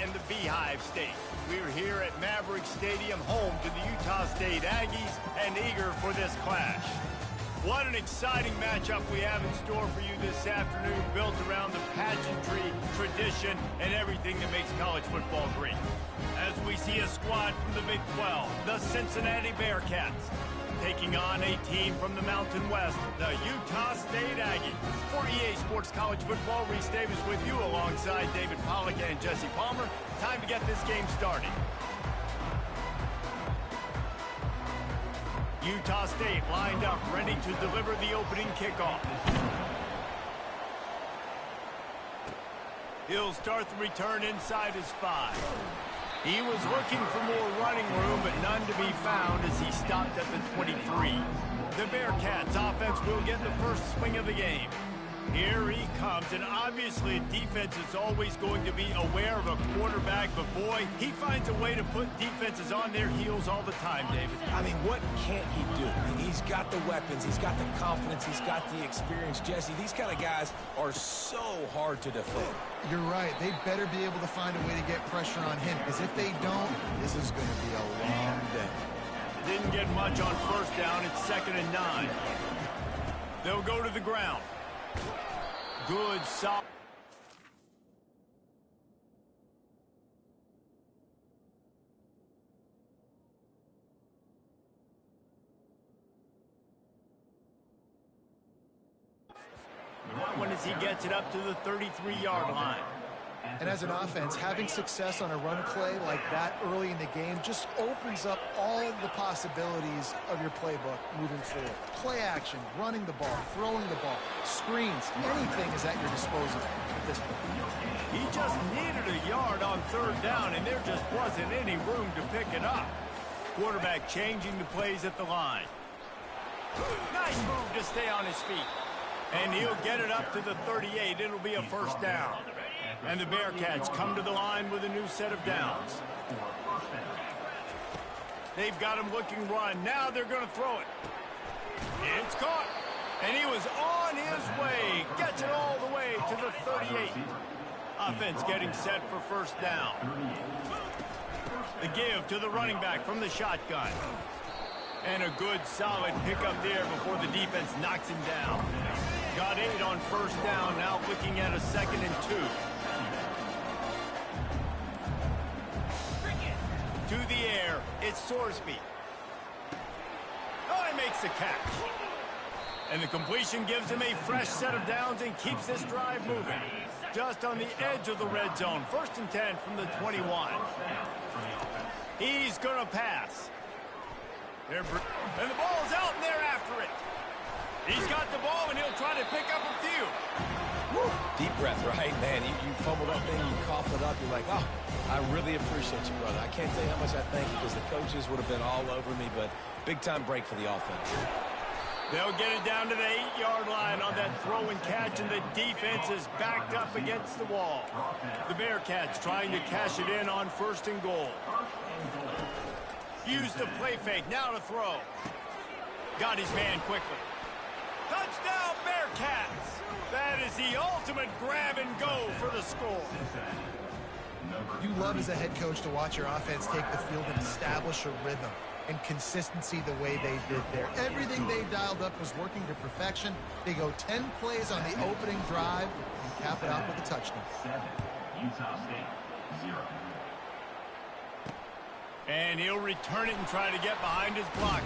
and the Beehive State. We're here at Maverick Stadium, home to the Utah State Aggies, and eager for this clash. What an exciting matchup we have in store for you this afternoon, built around the pageantry, tradition, and everything that makes college football great. As we see a squad from the Big 12, the Cincinnati Bearcats, taking on a team from the Mountain West, the Utah State Aggies. For EA Sports College Football, Reese Davis with you alongside David Pollack and Jesse Palmer. Time to get this game started. Utah State lined up, ready to deliver the opening kickoff. He'll start the return inside his 5. He was looking for more running room, but none to be found as he stopped at the 23. The Bearcats offense will get the first swing of the game. Here he comes, and obviously defense is always going to be aware of a quarterback, but boy, he finds a way to put defenses on their heels all the time, David. I mean, what can't he do? I mean, he's got the weapons, he's got the confidence, he's got the experience. Jesse, these kind of guys are so hard to defend. You're right. They better be able to find a way to get pressure on him, because if they don't, this is going to be a long day. Didn't get much on first down. It's 2nd and 9. They'll go to the ground. Good, solid. That one as he gets it up to the 33-yard line. And as an offense, having success on a run play like that early in the game just opens up all the possibilities of your playbook moving forward. Play action, running the ball, throwing the ball, screens, anything is at your disposal at this point. He just needed a yard on 3rd down, and there just wasn't any room to pick it up. Quarterback changing the plays at the line. Nice move to stay on his feet. And he'll get it up to the 38. It'll be a first down. And the Bearcats come to the line with a new set of downs. They've got him looking run. Now they're going to throw it. It's caught. And he was on his way. Gets it all the way to the 38. Offense getting set for first down. The give to the running back from the shotgun. And a good, solid pickup there before the defense knocks him down. Got 8 on first down, now looking at a 2nd and 2. To the air, it's Sorsby. Oh, he makes the catch. And the completion gives him a fresh set of downs and keeps this drive moving. Just on the edge of the red zone, 1st and 10 from the 21. He's gonna pass. And the ball's out, and they're after it. He's got the ball, and he'll try to pick up a few. Woo. Deep breath, right? Man, you fumble that thing, you cough it up, you're like, oh, I really appreciate you, brother. I can't tell you how much I thank you, because the coaches would have been all over me, but big-time break for the offense. They'll get it down to the 8-yard line on that throw and catch, and the defense is backed up against the wall. The Bearcats trying to cash it in on 1st and goal. Use the play fake, now to throw. Got his man quickly. Touchdown, Bearcats! That is the ultimate grab and go for the score. You love as a head coach to watch your offense take the field and establish a rhythm and consistency the way they did there. Everything they dialed up was working to perfection. They go 10 plays on the opening drive and cap it out with a touchdown. Utah State, 0. And he'll return it and try to get behind his blockers.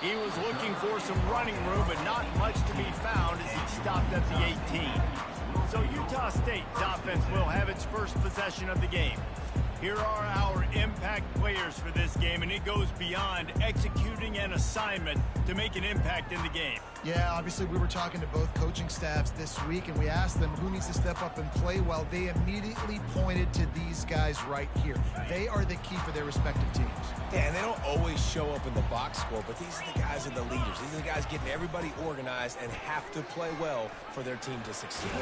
He was looking for some running room, but not much to be found as he stopped at the 18. So Utah State's offense will have its first possession of the game. Here are our impact players for this game, and it goes beyond executing an assignment to make an impact in the game. Yeah, obviously we were talking to both coaching staffs this week, and we asked them who needs to step up and play well. They immediately pointed to these guys right here. They are the key for their respective teams. Yeah, and they don't always show up in the box score, but these are the guys that are the leaders. These are the guys getting everybody organized and have to play well for their team to succeed.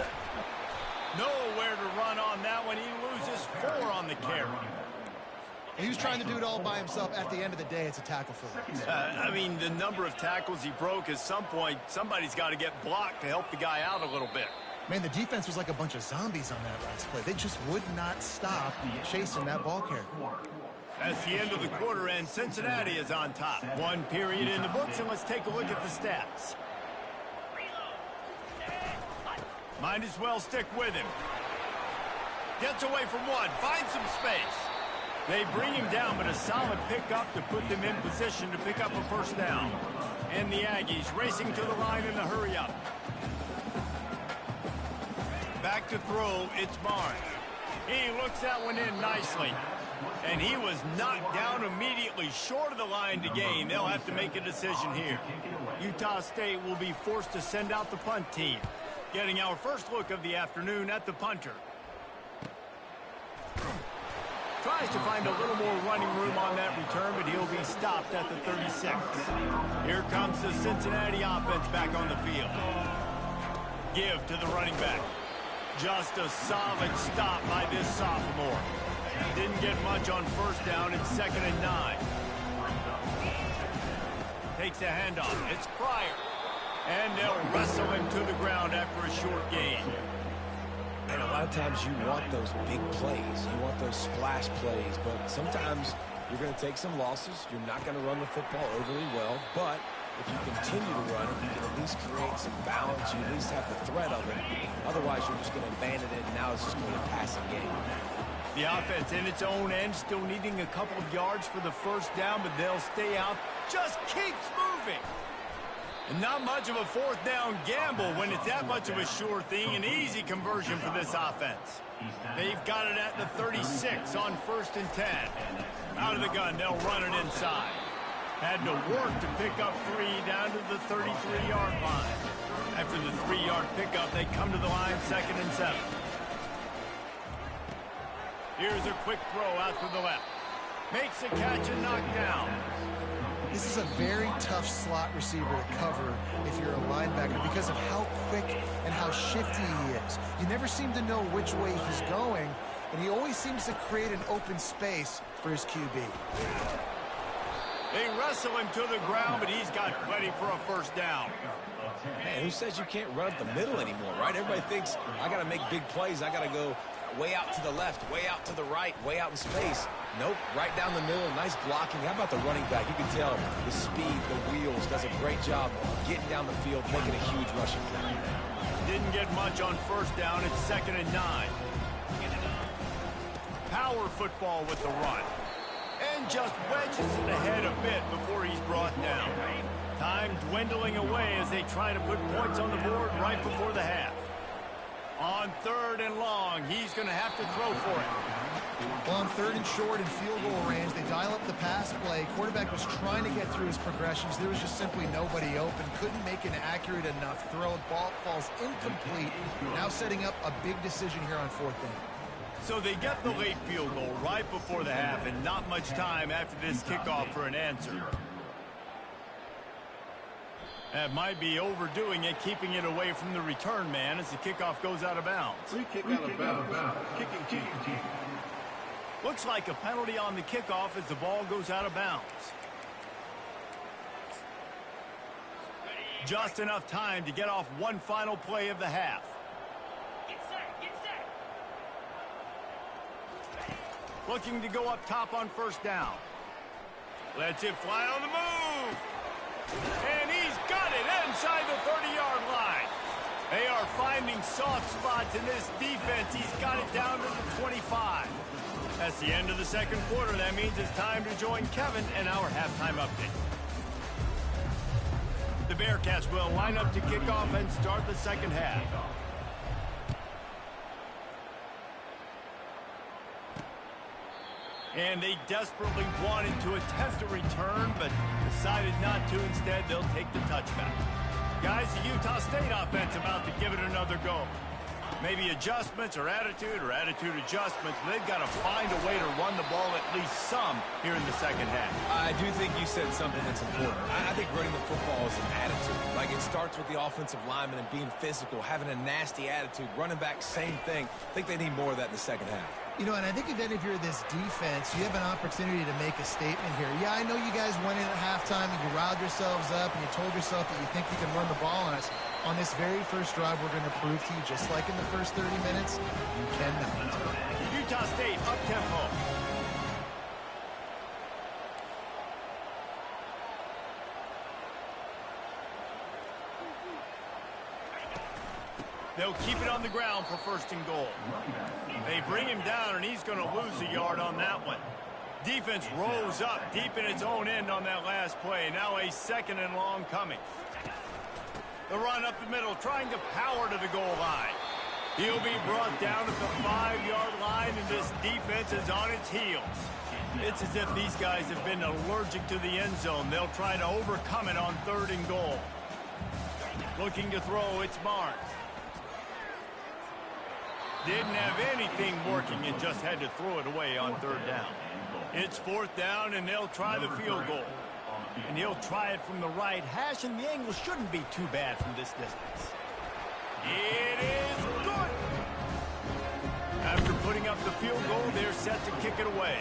Nowhere to run on that one. He loses 4 on the carry. He was trying to do it all by himself. At the end of the day, it's a tackle for him. I mean, the number of tackles he broke, at some point, somebody's got to get blocked to help the guy out a little bit. Man, the defense was like a bunch of zombies on that last play. They just would not stop chasing that ball carrier. That's the end of the quarter, and Cincinnati is on top. One period in the books, and let's take a look at the stats. Might as well stick with him. Gets away from one, finds some space. They bring him down, but a solid pickup to put them in position to pick up a first down. And the Aggies racing to the line in a hurry-up. Back to throw, it's Barnes. He looks that one in nicely. And he was knocked down immediately short of the line to gain. They'll have to make a decision here. Utah State will be forced to send out the punt team. Getting our first look of the afternoon at the punter. Tries to find a little more running room on that return, but he'll be stopped at the 36. Here comes the Cincinnati offense back on the field. Give to the running back. Just a solid stop by this sophomore. Didn't get much on first down. It's 2nd and 9. Takes a handoff. It's Pryor. And they'll wrestle him to the ground after a short gain. And a lot of times you want those big plays. You want those splash plays. But sometimes you're going to take some losses. You're not going to run the football overly well. But if you continue to run it, you can at least create some balance. You at least have the threat of it. Otherwise, you're just going to abandon it, and now it's just going to be a passing game. The offense in its own end, still needing a couple of yards for the first down, but they'll stay out. Just keeps moving. And not much of a fourth down gamble when it's that much of a sure thing. An easy conversion for this offense. They've got it at the 36 on 1st and 10. Out of the gun, they'll run it inside. Had to work to pick up 3 down to the 33-yard line. After the 3-yard pickup, they come to the line 2nd and 7. Here's a quick throw out to the left. Makes a catch and knocked down. This is a very tough slot receiver to cover if you're a linebacker because of how quick and how shifty he is. You never seem to know which way he's going, and he always seems to create an open space for his QB. They wrestle him to the ground, but he's got plenty for a first down. Man, who says you can't run up the middle anymore, right? Everybody thinks, I got to make big plays. I got to go way out to the left, way out to the right, way out in space. Nope, right down the middle, nice blocking. How about the running back? You can tell the speed, the wheels, does a great job getting down the field, making a huge rushing play. Didn't get much on first down. It's 2nd and 9. Power football with the run. And just wedges it ahead a bit before he's brought down. Time dwindling away as they try to put points on the board right before the half. On 3rd and long, he's going to have to throw for it. Well, on 3rd and short and field goal range, they dial up the pass play. Quarterback was trying to get through his progressions. There was just simply nobody open. Couldn't make an accurate enough throw. Ball falls incomplete. Now setting up a big decision here on 4th down. So they get the late field goal right before the half, and not much time after this kickoff for an answer. That might be overdoing it, keeping it away from the return man as the kickoff goes out of bounds. Free kick out of bounds. Kicking team. Looks like a penalty on the kickoff as the ball goes out of bounds. Just enough time to get off one final play of the half. Get set. Looking to go up top on first down. Lets it fly on the move. And he's got it inside the 30-yard line. They are finding soft spots in this defense. He's got it down to the 25. That's the end of the second quarter. That means it's time to join Kevin and our halftime update. The Bearcats will line up to kick off and start the second half. And they desperately wanted to attempt a return, but decided not to. Instead, they'll take the touchback. Guys, the Utah State offense about to give it another go. Maybe adjustments or attitude adjustments. But they've got to find a way to run the ball at least some here in the second half. I do think you said something that's important. I think running the football is an attitude. Like, it starts with the offensive lineman and being physical, having a nasty attitude. Running back, same thing. I think they need more of that in the second half. You know, and I think then if you're this defense, you have an opportunity to make a statement here. Yeah, I know you guys went in at halftime and you riled yourselves up and you told yourself that you think you can run the ball on us. On this very first drive, we're going to prove to you, just like in the first 30 minutes, you cannot. Utah State up-tempo. They'll keep it on the ground for first and goal. They bring him down, and he's going to lose a yard on that one. Defense rose up deep in its own end on that last play. Now a second and long coming. The run up the middle, trying to power to the goal line. He'll be brought down at the 5-yard line, and this defense is on its heels. It's as if these guys have been allergic to the end zone. They'll try to overcome it on third and goal. Looking to throw, it's Barnes. Didn't have anything working and just had to throw it away on third down. It's fourth down, and they'll try the field goal. And he'll try it from the right hash, and the angle shouldn't be too bad from this distance. It is good! After putting up the field goal, they're set to kick it away.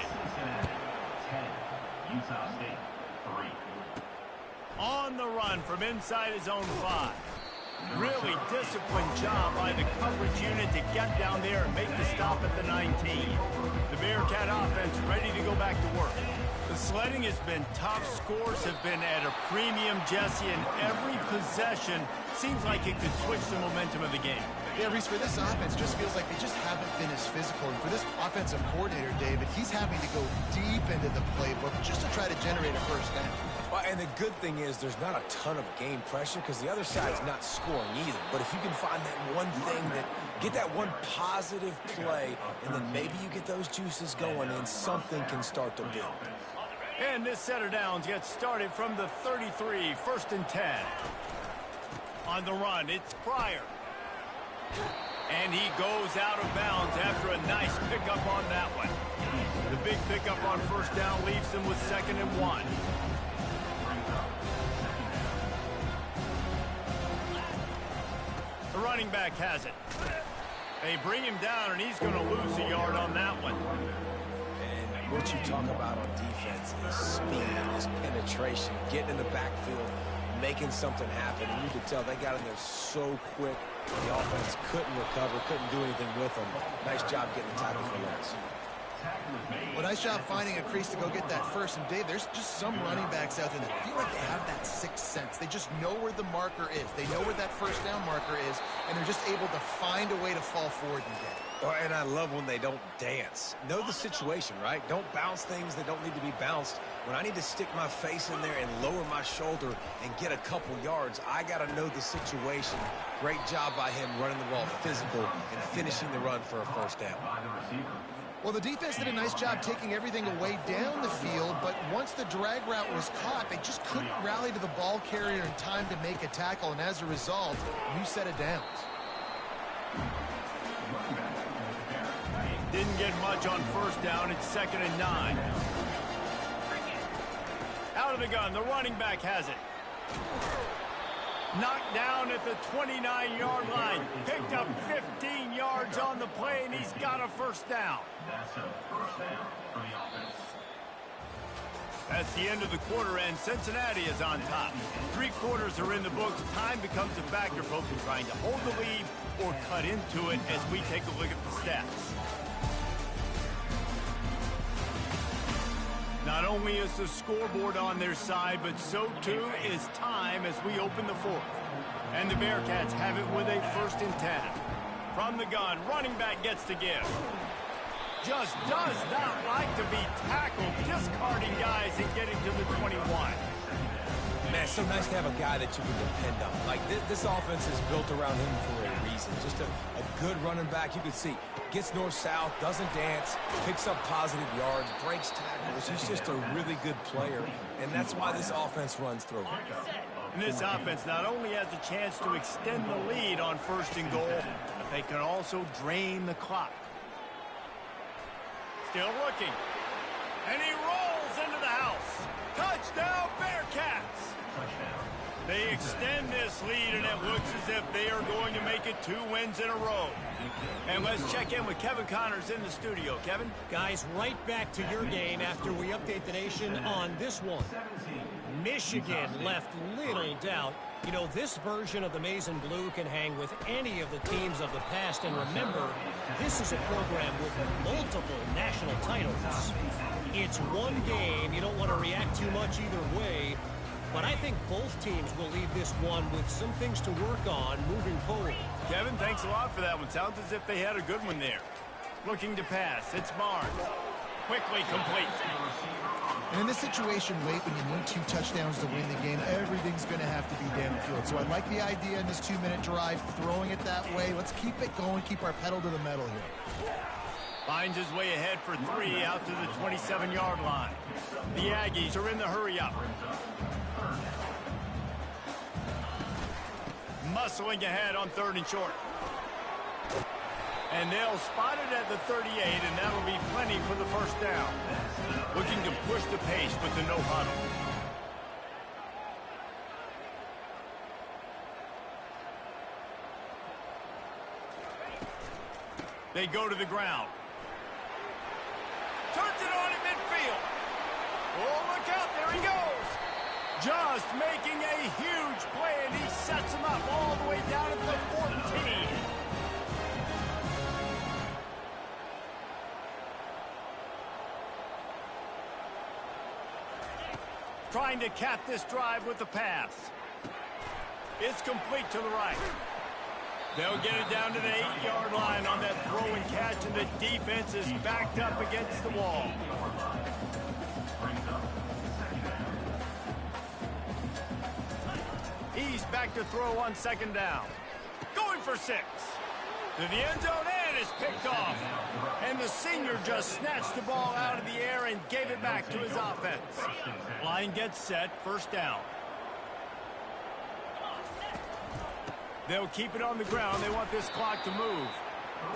Utah State 3. On the run from inside his own 5. Really disciplined job by the coverage unit to get down there and make the stop at the 19. The Bearcat offense ready to go back to work. The sledding has been tough. Scores have been at a premium, Jesse, and every possession seems like it could switch the momentum of the game. Yeah, Reese, for this offense, just feels like they just haven't been as physical. And for this offensive coordinator, David, he's having to go deep into the playbook just to try to generate a first down. Well, and the good thing is there's not a ton of game pressure because the other side's not scoring either. But if you can find that one thing, get that one positive play, and then maybe you get those juices going and something can start to build. And this set of downs gets started from the 33, first and 10. On the run, it's Pryor. And he goes out of bounds after a nice pickup on that one. The big pickup on first down leaves them with 2nd and 1. The running back has it. They bring him down, and he's going to lose a yard on that one. And what you talk about on defense is speed, is penetration, getting in the backfield, making something happen. And you could tell they got in there so quick. The offense couldn't recover, couldn't do anything with them. Nice job getting the tackle for Lance. Well, nice job finding a crease to go get that first. And, Dave, there's just some running backs out there that feel like they have that sixth sense. They just know where the marker is. They know where that first down marker is, and they're just able to find a way to fall forward and get it. Oh, and I love when they don't dance. Know the situation, right? Don't bounce things that don't need to be bounced. When I need to stick my face in there and lower my shoulder and get a couple yards, I got to know the situation. Great job by him running the ball physical and finishing the run for a first down. Well, the defense did a nice job taking everything away down the field, but once the drag route was caught, they just couldn't rally to the ball carrier in time to make a tackle, and as a result, new set of downs. Didn't get much on first down. It's 2nd and 9. Out of the gun, the running back has it. Knocked down at the 29-yard line. Picked up 15 yards on the play, and he's got a first down. That's a first down for the offense. That's the end of the quarter, and Cincinnati is on top. 3 quarters are in the books. Time becomes a factor, folks, in trying to hold the lead or cut into it as we take a look at the stats. Not only is the scoreboard on their side, but so too is time as we open the 4th. And the Bearcats have it with a 1st and 10. From the gun, running back gets to give. Just does not like to be tackled, discarding guys and getting to the 21. Man, it's so nice to have a guy that you can depend on. Like, this offense is built around him for a reason. Just a good running back. You can see, gets north-south, doesn't dance, picks up positive yards, breaks tackles. He's just a really good player, and that's why this offense runs through. And this offense not only has a chance to extend the lead on 1st and goal, but they can also drain the clock. Still looking. And he rolls into the house. Touchdown, Bearcats! They extend this lead, and it looks as if they are going to make it 2 wins in a row. And let's check in with Kevin Connors in the studio. Kevin? Guys, right back to your game after we update the nation on this one. Michigan left little doubt You know, this version of the Maize and Blue can hang with any of the teams of the past. And remember, this is a program with multiple national titles. It's one game. You don't want to react too much either way. But I think both teams will leave this one with some things to work on moving forward. Kevin, thanks a lot for that one. Sounds as if they had a good one there. Looking to pass. It's Barnes. Quickly complete. And in this situation late when you need 2 touchdowns to win the game, everything's going to have to be downfield. So I like the idea in this 2-minute drive, throwing it that way. Let's keep it going, keep our pedal to the metal here. Finds his way ahead for 3 out to the 27-yard line. The Aggies are in the hurry-up. Muscling ahead on 3rd and short. And they'll spot it at the 38, and that'll be plenty for the first down. Looking to push the pace with the no huddle. They go to the ground. Turns it on in midfield. Oh, look out, there he goes. Just making a huge play, and he sets him up all the way down at the 14. Trying to cap this drive with the pass. It's complete to the right. They'll get it down to the 8-yard line on that throw and catch, and the defense is backed up against the wall. He's back to throw on 2nd down. Going for 6. To the end zone, and it's picked off. And the senior just snatched the ball out of the air and gave it back to his offense. Line gets set, 1st down. They'll keep it on the ground. They want this clock to move.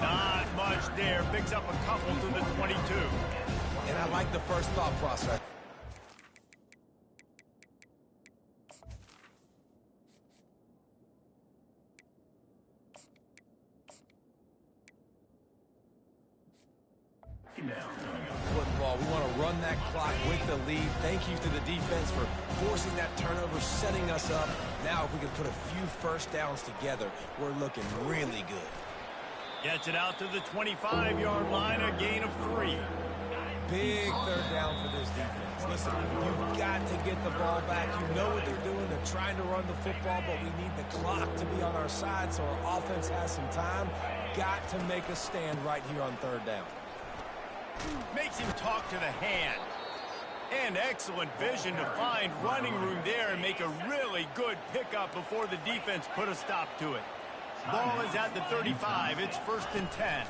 Not much there. Picks up a couple to the 22. And I like the first thought process. Football. We want to run that clock with the lead. Thank you to the defense for forcing that turnover, setting us up. Now, if we can put a few first downs together, we're looking really good. Gets it out to the 25-yard line, a gain of 3. Big 3rd down for this defense. Listen, you've got to get the ball back. You know what they're doing. They're trying to run the football, but we need the clock to be on our side so our offense has some time. Got to make a stand right here on 3rd down. Makes him talk to the hand. And excellent vision to find running room there and make a really good pickup before the defense put a stop to it. Ball is at the 35. It's 1st and 10.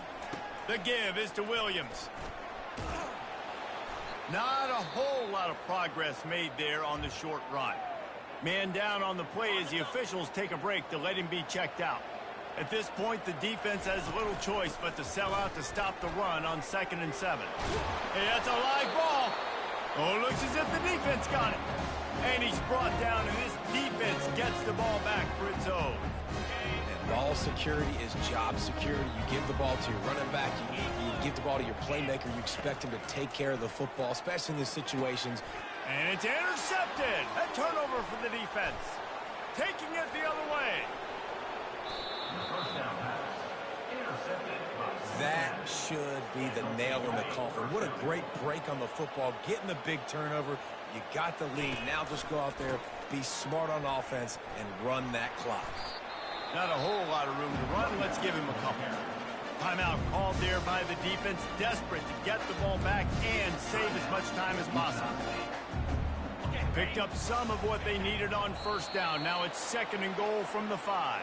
The give is to Williams. Not a whole lot of progress made there on the short run. Man down on the play as the officials take a break to let him be checked out. At this point, the defense has little choice but to sell out to stop the run on 2nd and 7. Hey, that's a live ball. Oh, looks as if the defense got it. And he's brought down, and this defense gets the ball back for its own. And ball security is job security. You give the ball to your running back. You give the ball to your playmaker. You expect him to take care of the football, especially in these situations. And it's intercepted. A turnover for the defense. Taking it the other way. That should be the nail in the coffin. What a great break on the football. Getting the big turnover. You got the lead. Now just go out there, be smart on offense, and run that clock. Not a whole lot of room to run. Let's give him a couple. Timeout called there by the defense, desperate to get the ball back and save as much time as possible. Picked up some of what they needed on 1st down. Now it's 2nd and goal from the 5.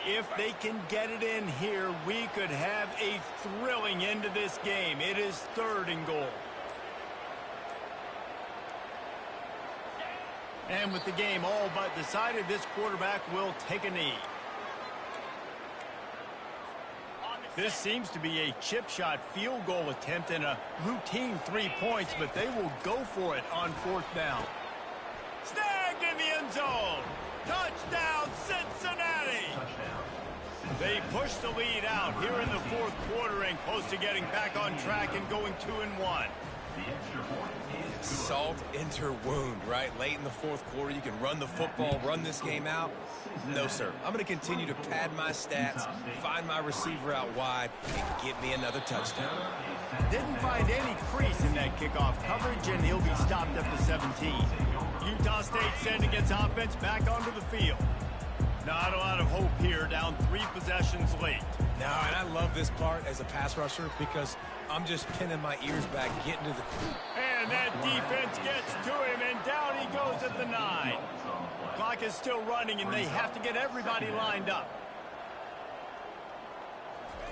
If they can get it in here, we could have a thrilling end to this game. It is 3rd and goal. And with the game all but decided, this quarterback will take a knee. This seems to be a chip shot field goal attempt and a routine 3 points, but they will go for it on 4th down. Snagged in the end zone. Touchdown, Cincinnati. They push the lead out here in the 4th quarter and close to getting back on track and going 2-1. The extra point is Salt into wound, right? Late in the fourth quarter, you can run the football, run this game out. No, sir. I'm going to continue to pad my stats, find my receiver out wide, and get me another touchdown. Didn't find any crease in that kickoff coverage, and he'll be stopped at the 17. Utah State sending its offense back onto the field. Not a lot of hope here, down 3 possessions late. No, and I love this part as a pass rusher because I'm just pinning my ears back, getting to the... And that defense gets to him, and down he goes at the 9. Clock is still running, and they have to get everybody lined up.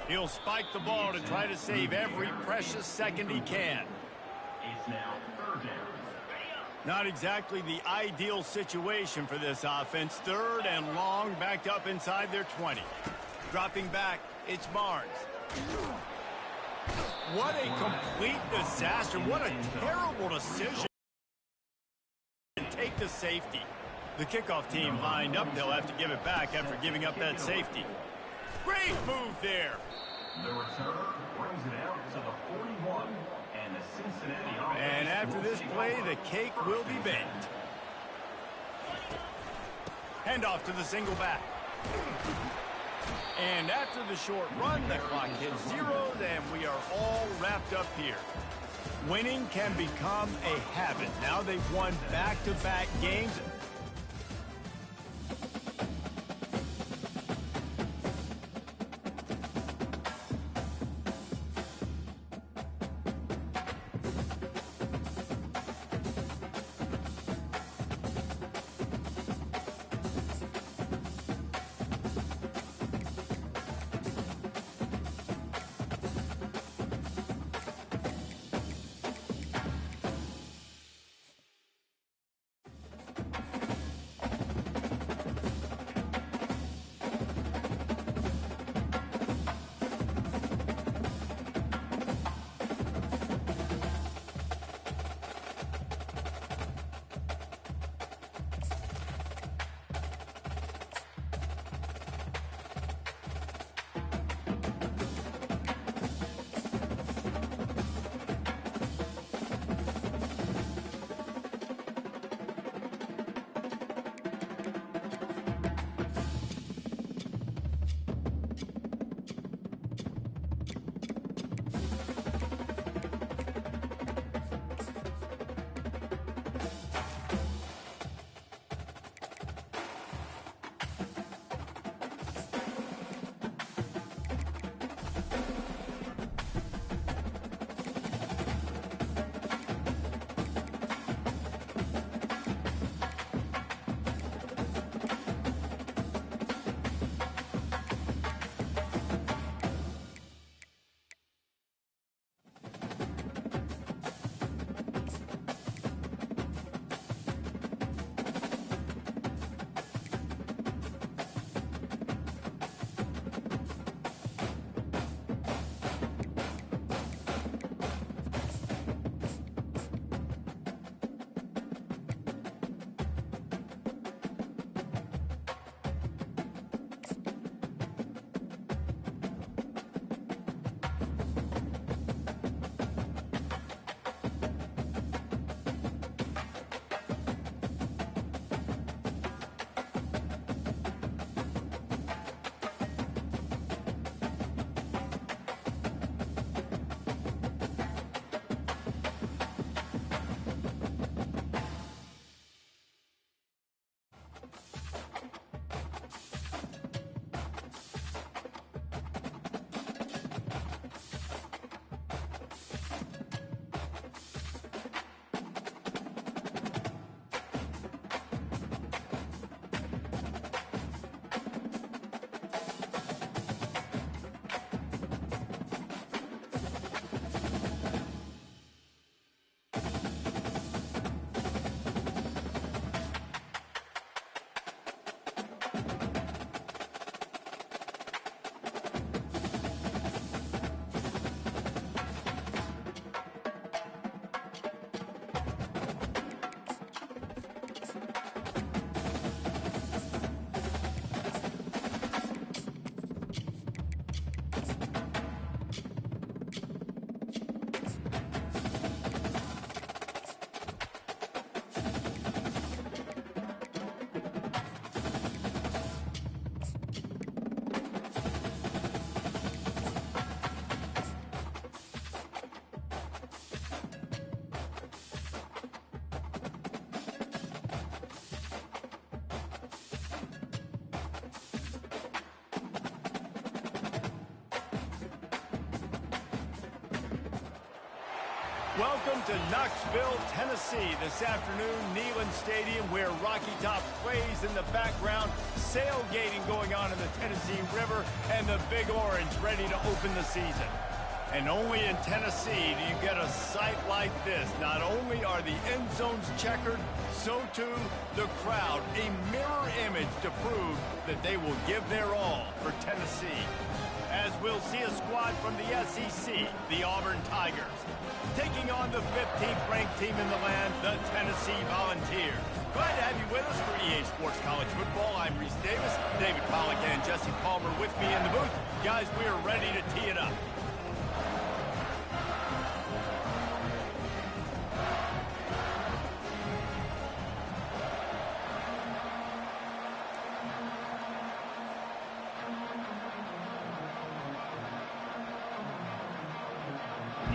He'll spike the ball to try to save every precious second he can. It's now third down. Not exactly the ideal situation for this offense. Third and long, backed up inside their 20. Dropping back, it's Barnes. What a complete disaster. What a terrible decision to take the safety. The kickoff team lined up. They'll have to give it back after giving up that safety. Great move there. The return brings it out to the 41, and the Cincinnati offense. And after this play, the cake will be baked. Handoff to the single back. And after the short run, the clock hits zeros, and we are all wrapped up here. Winning can become a habit. Now they've won back-to-back games. Welcome to Knoxville, Tennessee. This afternoon, Neyland Stadium, where Rocky Top plays in the background, sailgating going on in the Tennessee River, and the Big Orange ready to open the season. And only in Tennessee do you get a sight like this. Not only are the end zones checkered, so too the crowd, a mirror image to prove that they will give their all for Tennessee. As we'll see a squad from the SEC, the Auburn Tigers, taking on the 15th ranked team in the land, the Tennessee Volunteers. Glad to have you with us for EA Sports College Football. I'm Reese Davis, David Pollack and Jesse Palmer with me in the booth. Guys, we are ready to tee it up.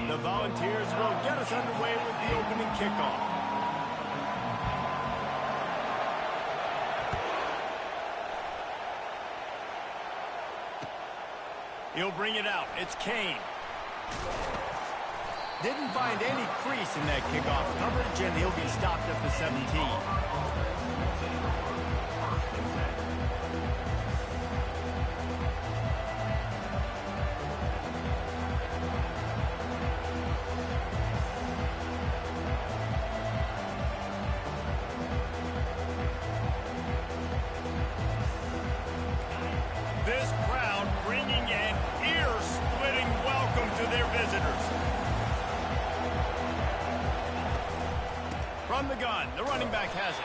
The Volunteers will get us underway with the opening kickoff. He'll bring it out. It's Kane. Didn't find any crease in that kickoff coverage, and he'll be stopped at the 17. This crowd bringing an ear-splitting welcome to their visitors. From the gun, the running back has it.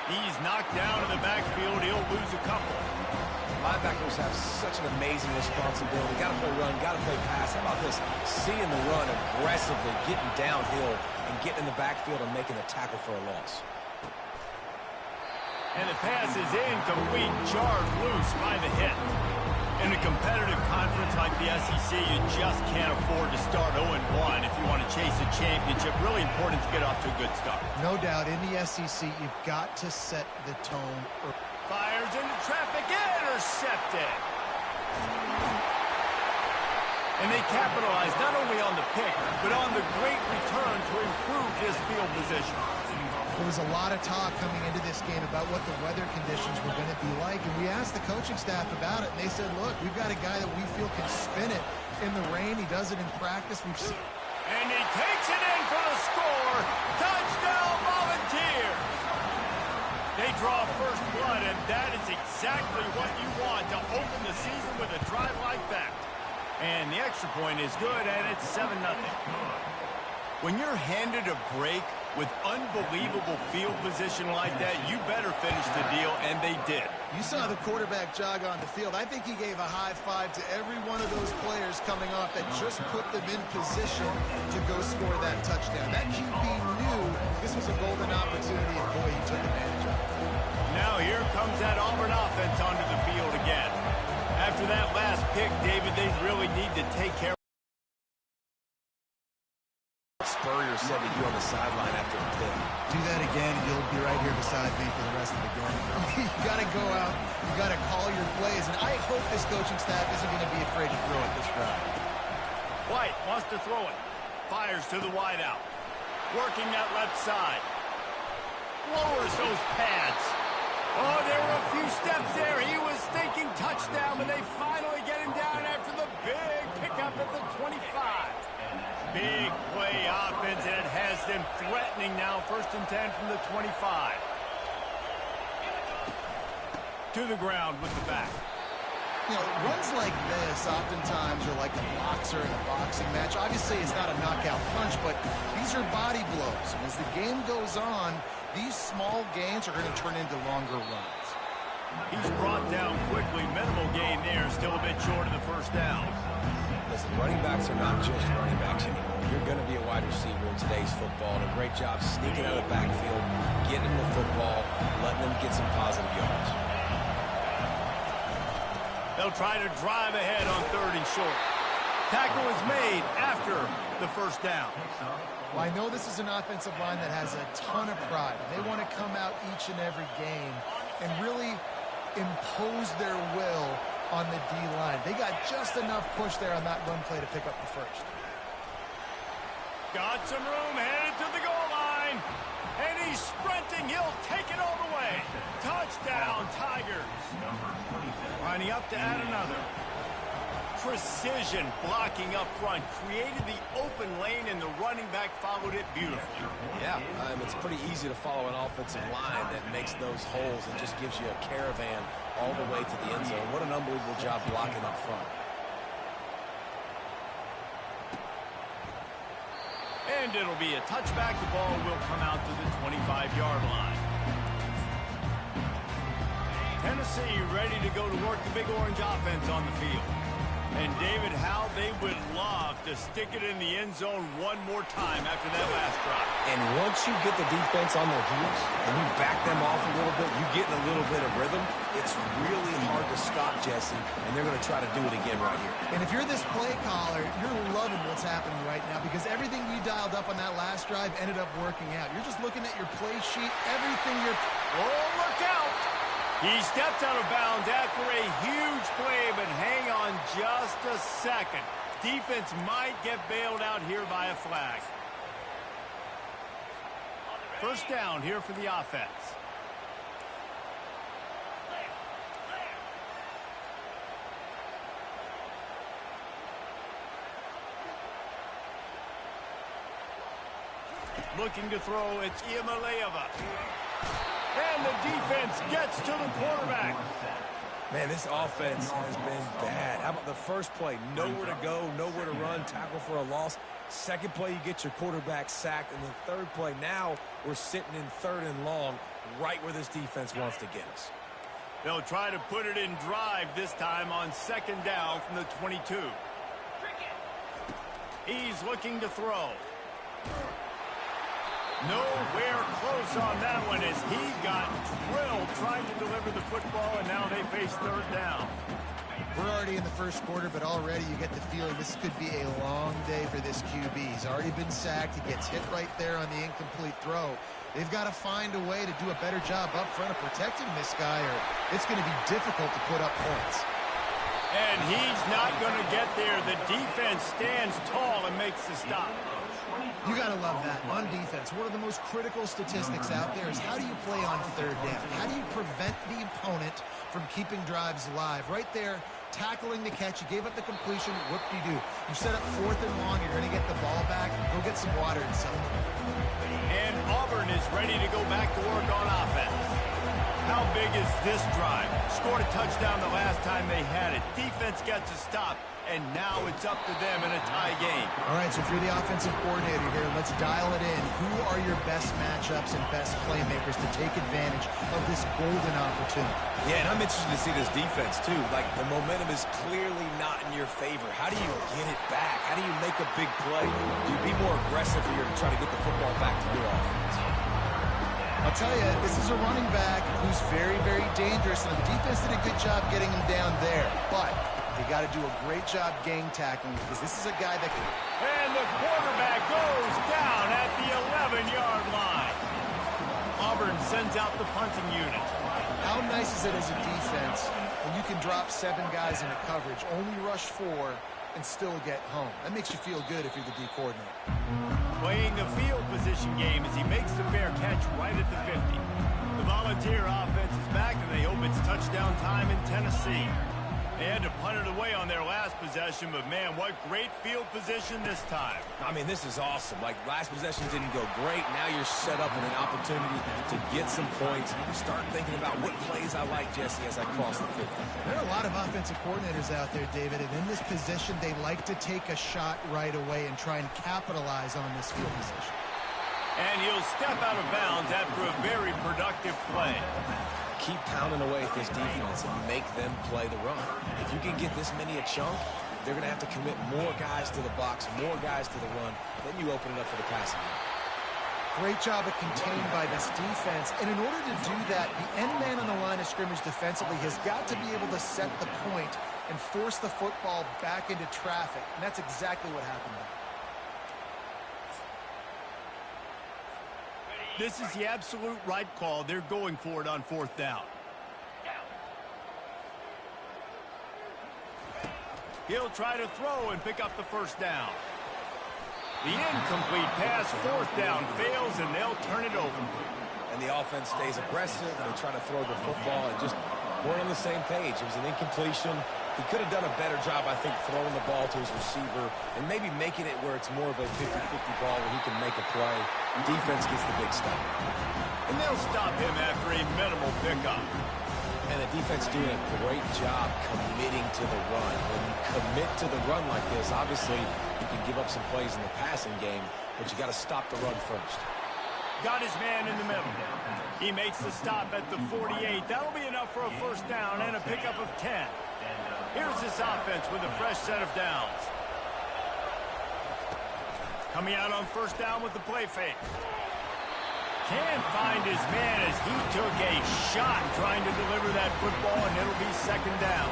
He's knocked down in the backfield. He'll lose a couple. Linebackers have such an amazing responsibility. Got to play run, got to play pass. How about this? Seeing the run aggressively, getting downhill, and getting in the backfield and making a tackle for a loss. And the pass is incomplete, jarred loose by the hit. In a competitive conference like the SEC, you just can't afford to start 0-1 if you want to chase a championship. Really important to get off to a good start. No doubt, in the SEC, you've got to set the tone. Fires into traffic, intercepted. And they capitalized not only on the pick, but on the great return to improve his field position. There was a lot of talk coming into this game about what the weather conditions were going to be like, and we asked the coaching staff about it, and they said, look, we've got a guy that we feel can spin it in the rain. He does it in practice. We've seen. And he takes it in for the score. Touchdown, Volunteers! They draw first blood, and that is exactly what you want to open the season with a drive like that. And the extra point is good, and it's 7-0. When you're handed a break with unbelievable field position like that, you better finish the deal, and they did. You saw the quarterback jog on the field. I think he gave a high five to every one of those players coming off that just put them in position to go score that touchdown. That QB knew this was a golden opportunity, and boy, he took advantage of it. Now here comes that Auburn offense onto the field again. After that last pick, David, they really need to take care. Spurrier said to you on the sideline after a pick. Do that again, and you'll be right here beside me for the rest of the game. You got to go out, you got to call your plays, and I hope this coaching staff isn't going to be afraid to throw it this drive. White wants to throw it. Fires to the wideout. Working that left side. Lowers those pads. Oh, there were a few steps there. He was thinking touchdown, but they finally get him down after the big pickup at the 25. Big play offense, and it has them threatening now. 1st and 10 from the 25. To the ground with the back. You know, runs like this oftentimes are like a boxer in a boxing match. Obviously, it's not a knockout punch, but these are body blows. And as the game goes on, these small gains are going to turn into longer runs. He's brought down quickly. Minimal gain there. Still a bit short of the first down. Listen, running backs are not just running backs anymore. You're going to be a wide receiver in today's football, and a great job sneaking out of the backfield, getting the football, letting them get some positive yards. They'll try to drive ahead on 3rd and short. Tackle is made after the first down. Well, I know this is an offensive line that has a ton of pride. They want to come out each and every game and really impose their will on the D-line. They got just enough push there on that run play to pick up the first. Got some room, headed to the goal line. And he's sprinting. He'll take it all the way. Touchdown, Tigers. Lining up to add another. Precision blocking up front. Created the open lane, and the running back followed it beautifully. Yeah, it's pretty easy to follow an offensive line that makes those holes and just gives you a caravan all the way to the end zone. What an unbelievable job blocking up front. And it'll be a touchback. The ball will come out to the 25-yard line. Tennessee ready to go to work the Big Orange offense on the field. And David, how they would love to stick it in the end zone one more time after that last drive. And once you get the defense on their heels and you back them off a little bit, you get in a little bit of rhythm, it's really hard to stop, Jesse, and they're going to try to do it again right here. And if you're this play caller, you're loving what's happening right now because everything we dialed up on that last drive ended up working out. You're just looking at your play sheet, everything you're... Oh, look out! He steps out of bounds after a huge play, but hang on just a second. Defense might get bailed out here by a flag. First down here for the offense. Looking to throw, it's Iamaleava. And the defense gets to the quarterback. Man, this offense has been bad. How about the first play? Nowhere to go, nowhere to run, tackle for a loss. Second play, you get your quarterback sacked. And the third play, now we're sitting in 3rd and long, right where this defense wants to get us. They'll try to put it in drive this time on 2nd down from the 22. He's looking to throw. Nowhere close on that one as he got drilled trying to deliver the football, and now they face 3rd down. We're already in the first quarter, but already you get the feeling this could be a long day for this QB. He's already been sacked. He gets hit right there on the incomplete throw. They've got to find a way to do a better job up front of protecting this guy, or it's going to be difficult to put up points. And he's not going to get there. The defense stands tall and makes the stop. You got to love that. On defense, one of the most critical statistics out there is how do you play on 3rd down? How do you prevent the opponent from keeping drives alive? Right there, tackling the catch. You gave up the completion. Whoop-de-doo. You set up 4th and long. You're going to get the ball back. Go get some water and something. And Auburn is ready to go back to work on offense. How big is this drive? Scored a touchdown the last time they had it. Defense gets a stop, and now it's up to them in a tie game. All right, so if you're the offensive coordinator here, let's dial it in. Who are your best matchups and best playmakers to take advantage of this golden opportunity? Yeah, and I'm interested to see this defense, too. Like, the momentum is clearly not in your favor. How do you get it back? How do you make a big play? Do you be more aggressive here to try to get the football back to your offense? I'll tell you, this is a running back who's very, very dangerous, and the defense did a good job getting him down there. But they got to do a great job gang tackling because this is a guy that can... And the quarterback goes down at the 11-yard line. Auburn sends out the punting unit. How nice is it as a defense when you can drop 7 guys into coverage, only rush 4, and still get home? That makes you feel good if you're the D coordinator. Playing the field position game as he makes the fair catch right at the 50. The Volunteer offense is back, and they hope it's touchdown time in Tennessee. They had to punt it away on their last possession, but man, what great field position this time. I mean, this is awesome. Like, last possession didn't go great. Now you're set up with an opportunity to get some points. Start thinking about what plays I like, Jesse, as I cross the 50. There are a lot of offensive coordinators out there, David, and in this position, they like to take a shot right away and try and capitalize on this field position. And he'll step out of bounds after a very productive play. Keep pounding away at this defense and make them play the run. If you can get this many a chunk, they're going to have to commit more guys to the box, more guys to the run. Then you open it up for the passing game. Great job of contained by this defense. And in order to do that, the end man on the line of scrimmage defensively has got to be able to set the point and force the football back into traffic. And that's exactly what happened there. This is the absolute right call. They're going for it on 4th down. He'll try to throw and pick up the first down. The incomplete pass, fourth down, fails, and they'll turn it over. And the offense stays aggressive. They try to throw the football and just weren't on the same page. It was an incompletion. He could have done a better job, I think, throwing the ball to his receiver and maybe making it where it's more of a 50-50 ball where he can make a play. Defense gets the big stop. And they'll stop him after a minimal pickup. And the defense doing a great job committing to the run. When you commit to the run like this, obviously you can give up some plays in the passing game, but you got to stop the run first. Got his man in the middle. He makes the stop at the 48. That'll be enough for a first down and a pickup of 10. Here's this offense with a fresh set of downs. Coming out on first down with the play fake. Can't find his man as he took a shot trying to deliver that football, and it'll be second down.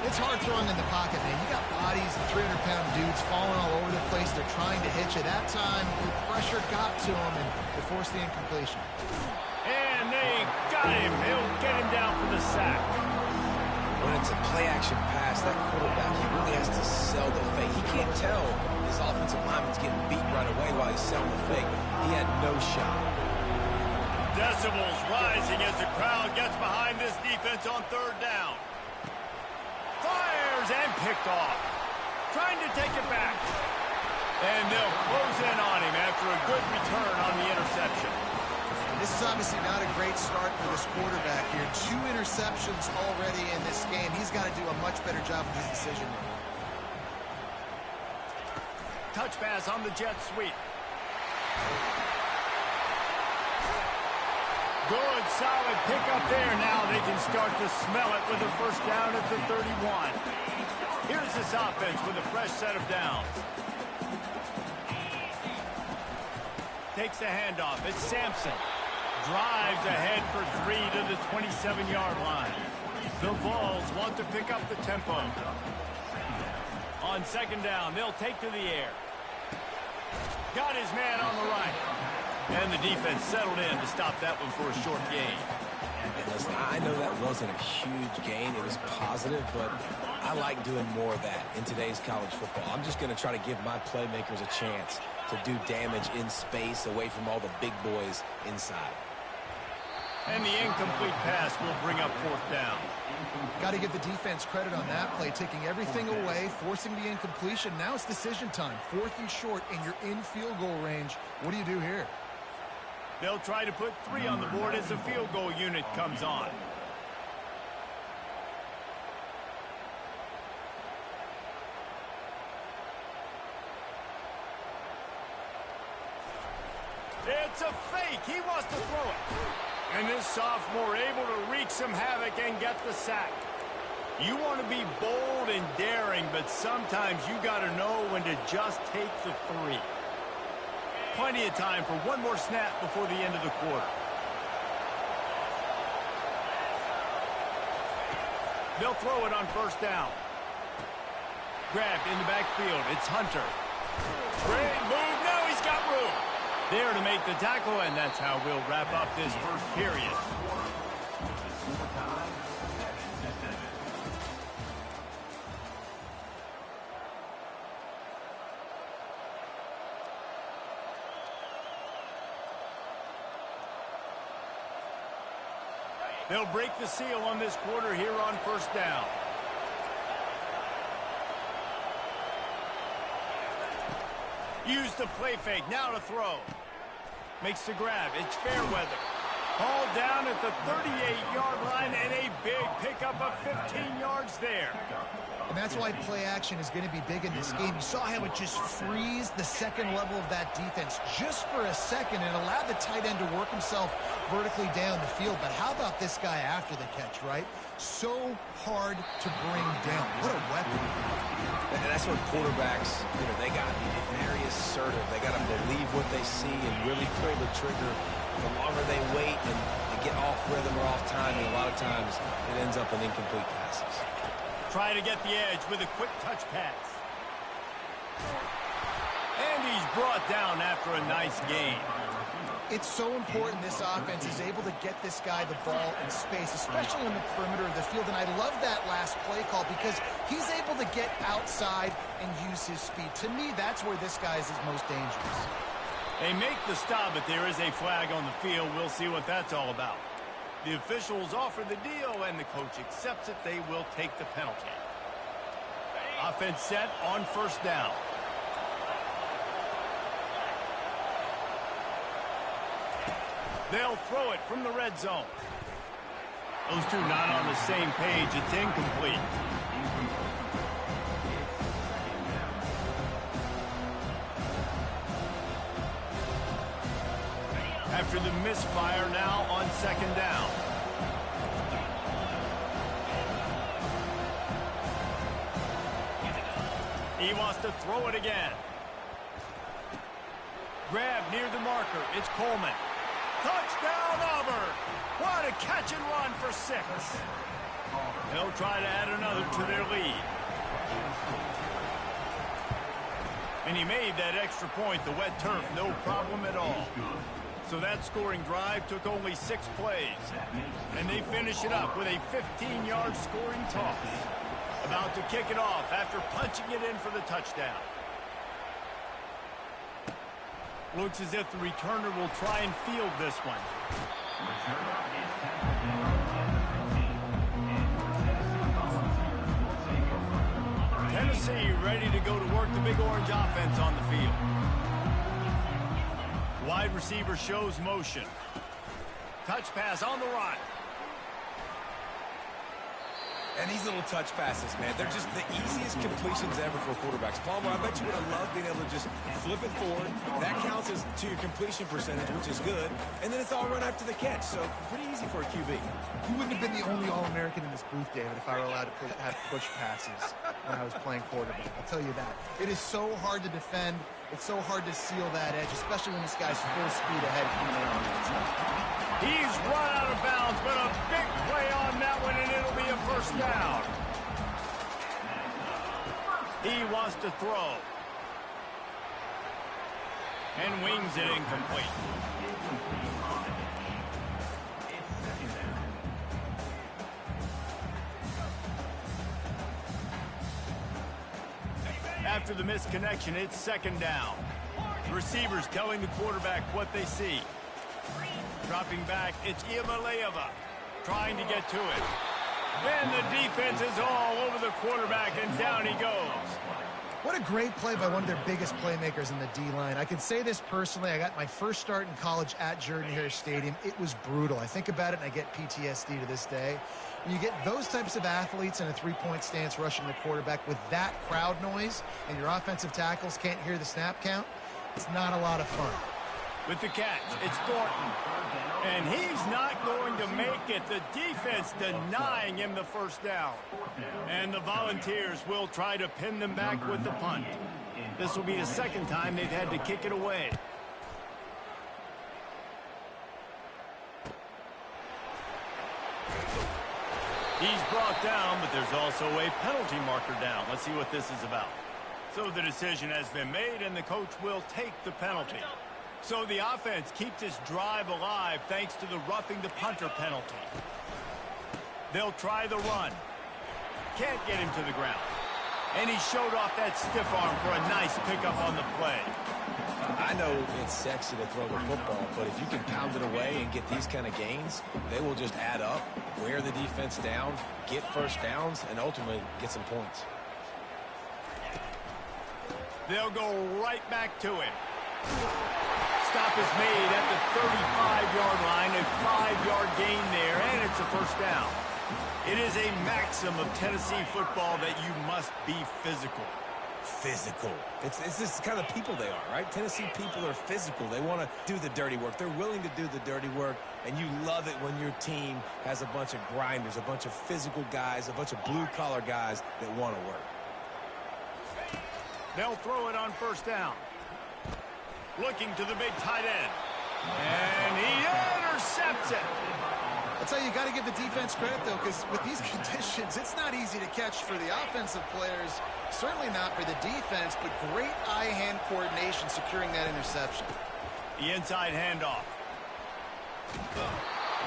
It's hard throwing in the pocket, man. You got bodies, 300-pound dudes falling all over the place. They're trying to hit you. That time, the pressure got to him, and they forced the incompletion. And they got him. They'll get him down for the sack. When it's a play-action pass, that quarterback, he really has to sell the fake. He can't tell his offensive lineman's getting beat right away while he's selling the fake. He had no shot. Decibels rising as the crowd gets behind this defense on third down. Fires and picked off. Trying to take it back. And they'll close in on him after a good return on the interception. This is obviously not a great start for this quarterback here. 2 interceptions already in this game. He's got to do a much better job with his decision making. Touch pass on the jet sweep. Good, solid pickup there. Now they can start to smell it with a first down at the 31. Here's this offense with a fresh set of downs. Takes the handoff. It's Sampson. Drives ahead for 3 to the 27-yard line. The Vols want to pick up the tempo. On second down, they'll take to the air. Got his man on the right. And the defense settled in to stop that one for a short gain. And listen, I know that wasn't a huge gain. It was positive, but I like doing more of that in today's college football. I'm just going to try to give my playmakers a chance to do damage in space away from all the big boys inside. And the incomplete pass will bring up fourth down. Got to give the defense credit on that play, taking everything away, forcing the incompletion. Now it's decision time. 4th and short, and you're in field goal range. What do you do here? They'll try to put 3 on the board as the field goal unit comes on. It's a fake. He wants to throw it. And this sophomore able to wreak some havoc and get the sack. You want to be bold and daring, but sometimes you got to know when to just take the 3. Plenty of time for one more snap before the end of the quarter. They'll throw it on first down. Grabbed in the backfield. It's Hunter. Great move. Now he's got room. There to make the tackle, and that's how we'll wrap up this first period. They'll break the seal on this quarter here on first down. Use the play fake, now to throw. Makes the grab, it's Fairweather. Hauled down at the 38-yard line and a big pickup of 15 yards there. And that's why play action is going to be big in this game. You saw how it just frees the second level of that defense just for a second and allowed the tight end to work himself vertically down the field. But how about this guy after the catch, right? So hard to bring down. What a weapon. And that's what quarterbacks, they got to be very assertive. They got to believe what they see and really pull the trigger. The longer they wait and they get off rhythm or off timing, a lot of times it ends up in incomplete passes. Try to get the edge with a quick touch pass. And he's brought down after a nice gain. It's so important this offense is able to get this guy the ball in space, especially on the perimeter of the field. And I love that last play call because he's able to get outside and use his speed. To me, that's where this guy is his most dangerous. They make the stop, but there is a flag on the field. We'll see what that's all about. The officials offer the deal, and the coach accepts it. They will take the penalty. Offense set on first down. They'll throw it from the red zone. Those two not on the same page. It's incomplete. After the misfire, now on second down. He wants to throw it again. Grab near the marker. It's Coleman. Touchdown, Auburn! What a catch and run for 6. They'll try to add another to their lead. And he made that extra point. The wet turf, no problem at all. So that scoring drive took only 6 plays. And they finish it up with a 15-yard scoring toss. About to kick it off after punching it in for the touchdown. Looks as if the returner will try and field this one. Tennessee ready to go to work the Big Orange offense on the field. Wide receiver shows motion. Touch pass on the run. And these little touch passes, man, they're just the easiest completions ever for quarterbacks. Palmer, I bet you would have loved being able to just flip it forward. That counts as to your completion percentage, which is good. And then it's all run after the catch, so pretty easy for a QB. You wouldn't have been the only All-American in this booth, David, if I were allowed to have push passes when I was playing quarterback. I'll tell you that. It is so hard to defend. It's so hard to seal that edge, especially when this guy's full speed ahead coming around the inside. He's run out of bounds, but a big play on that one, and it'll be a first down. He wants to throw. And wings it incomplete. After the misconnection, it's second down. The receivers telling the quarterback what they see. Dropping back, it's Iamaleava trying to get to it. And the defense is all over the quarterback, and down he goes. What a great play by one of their biggest playmakers in the D-line. I can say this personally. I got my first start in college at Jordan-Hare Stadium. It was brutal. I think about it, and I get PTSD to this day. When you get those types of athletes in a three-point stance rushing the quarterback with that crowd noise, and your offensive tackles can't hear the snap count, it's not a lot of fun. With the catch, it's Thornton. And he's not going to make it. The defense denying him the first down. And the Volunteers will try to pin them back with the punt. This will be the second time they've had to kick it away. He's brought down, but there's also a penalty marker down. Let's see what this is about. So the decision has been made, and the coach will take the penalty. So the offense keeps its drive alive thanks to the roughing the punter penalty. They'll try the run. Can't get him to the ground. And he showed off that stiff arm for a nice pickup on the play. I know it's sexy to throw the football, but if you can pound it away and get these kind of gains, they will just add up, wear the defense down, get first downs, and ultimately get some points. They'll go right back to him. Stop is made at the 35-yard line, a 5-yard gain there, and it's a first down. It is a maxim of Tennessee football that you must be physical. Physical. It's this kind of people they are, right? Tennessee people are physical. They want to do the dirty work. They're willing to do the dirty work, and you love it when your team has a bunch of grinders, a bunch of physical guys, a bunch of blue-collar guys that want to work. They'll throw it on first down. Looking to the big tight end. And he intercepts it. I'll tell you, you got to give the defense credit, though, because with these conditions, it's not easy to catch for the offensive players. Certainly not for the defense, but great eye-hand coordination securing that interception. The inside handoff.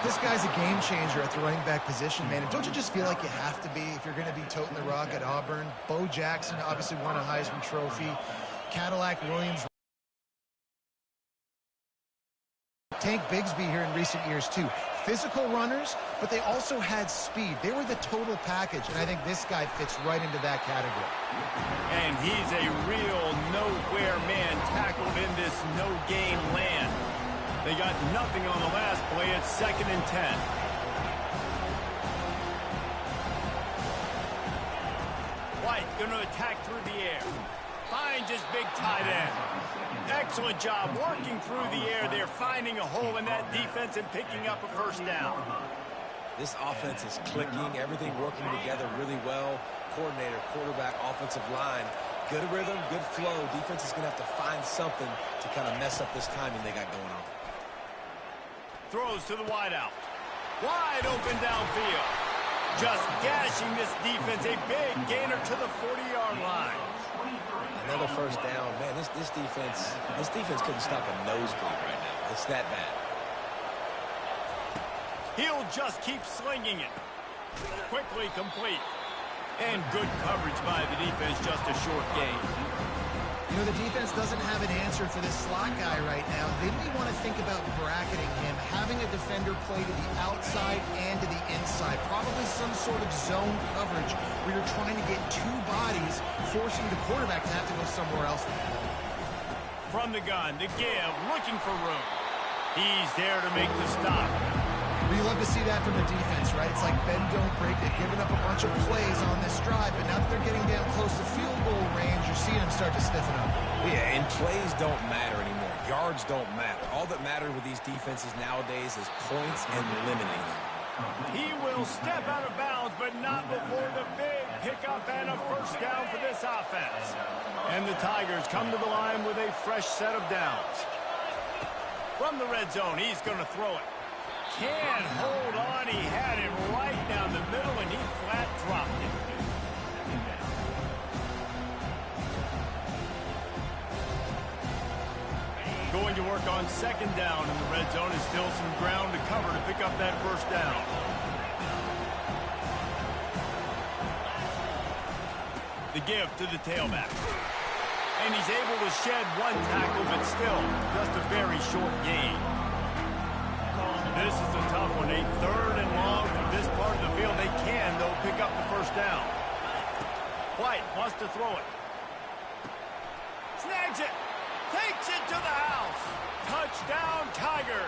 This guy's a game changer at the running back position, man. And don't you just feel like you have to be if you're going to be toting the rock at Auburn? Bo Jackson obviously won a Heisman Trophy. Cadillac Williams. Tank Bigsby here in recent years, too. Physical runners, but they also had speed. They were the total package, and I think this guy fits right into that category. And he's a real nowhere man tackled in this no-gain land. They got nothing on the last play. It's 2nd and 10. White going to attack through the air. Finds his big tight end. Excellent job working through the air there, finding a hole in that defense and picking up a first down. This offense is clicking, everything working together really well. Coordinator, quarterback, offensive line. Good rhythm, good flow. Defense is going to have to find something to kind of mess up this timing they got going on. Throws to the wideout. Wide open downfield. Just gashing this defense. A big gainer to the 40-yard line. Another first down. Man, this defense couldn't stop a nosebleed right now. It's that bad. He'll just keep slinging it. Quickly complete. And good coverage by the defense, just a short gain. You know, the defense doesn't have an answer for this slot guy right now. They may want to think about bracketing him, having a defender play to the outside and to the inside. Probably some sort of zone coverage where you're trying to get two bodies, forcing the quarterback to have to go somewhere else. From the gun, the give, looking for room. He's there to make the stop. We love to see that from the defense, right? It's like bend, don't break. They've given up a bunch of plays on this drive, but now that they're getting down close to field goal range, you're seeing them start to stiffen up. Yeah, and plays don't matter anymore. Yards don't matter. All that matters with these defenses nowadays is points and limiting them. He will step out of bounds, but not before the big pickup and a first down for this offense. And the Tigers come to the line with a fresh set of downs. From the red zone, he's going to throw it. Can't hold on. He had it right down the middle, and he flat dropped it. Going to work on 2nd down in the red zone. Is still some ground to cover to pick up that first down. The give to the tailback. And he's able to shed one tackle, but still just a very short gain. This is a tough one. A 3rd and long from this part of the field. They can, though, pick up the first down. White wants to throw it. Snags it. Takes it to the house. Touchdown, Tiger.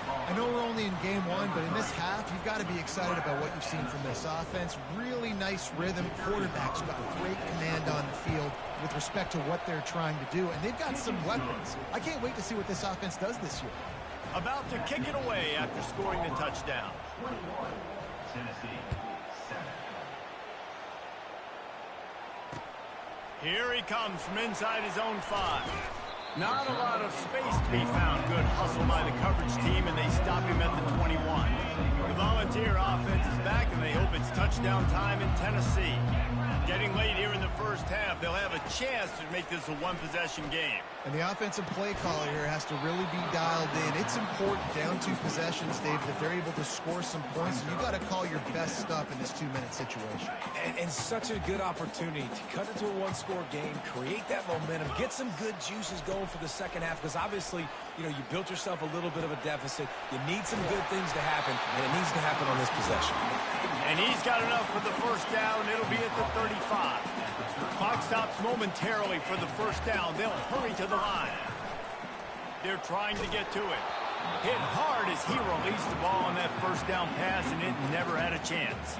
I know we're only in game 1, but in this half, you've got to be excited about what you've seen from this offense. Really nice rhythm. Quarterback's got great command on the field with respect to what they're trying to do, and they've got some weapons. I can't wait to see what this offense does this year. About to kick it away after scoring the touchdown. Tennessee, 7. Here he comes from inside his own 5. Not a lot of space to be found. Good hustle by the coverage team, and they stop him at the 21. The Volunteer offense is back, and they hope it's touchdown time in Tennessee. Getting late here in the first half, they'll have a chance to make this a one-possession game. And the offensive play caller here has to really be dialed in. It's important down 2 possessions, Dave, that they're able to score some points. And you've got to call your best stuff in this 2-minute situation. And such a good opportunity to cut into a one-score game, create that momentum, get some good juices going for the second half. Because obviously, you know, you built yourself a little bit of a deficit. You need some good things to happen, and it needs to happen on this possession. And he's got enough for the first down. It'll be at the 35. Clock stops momentarily for the first down. They'll hurry to the line. They're trying to get to it. Hit hard as he released the ball on that first down pass, and it never had a chance.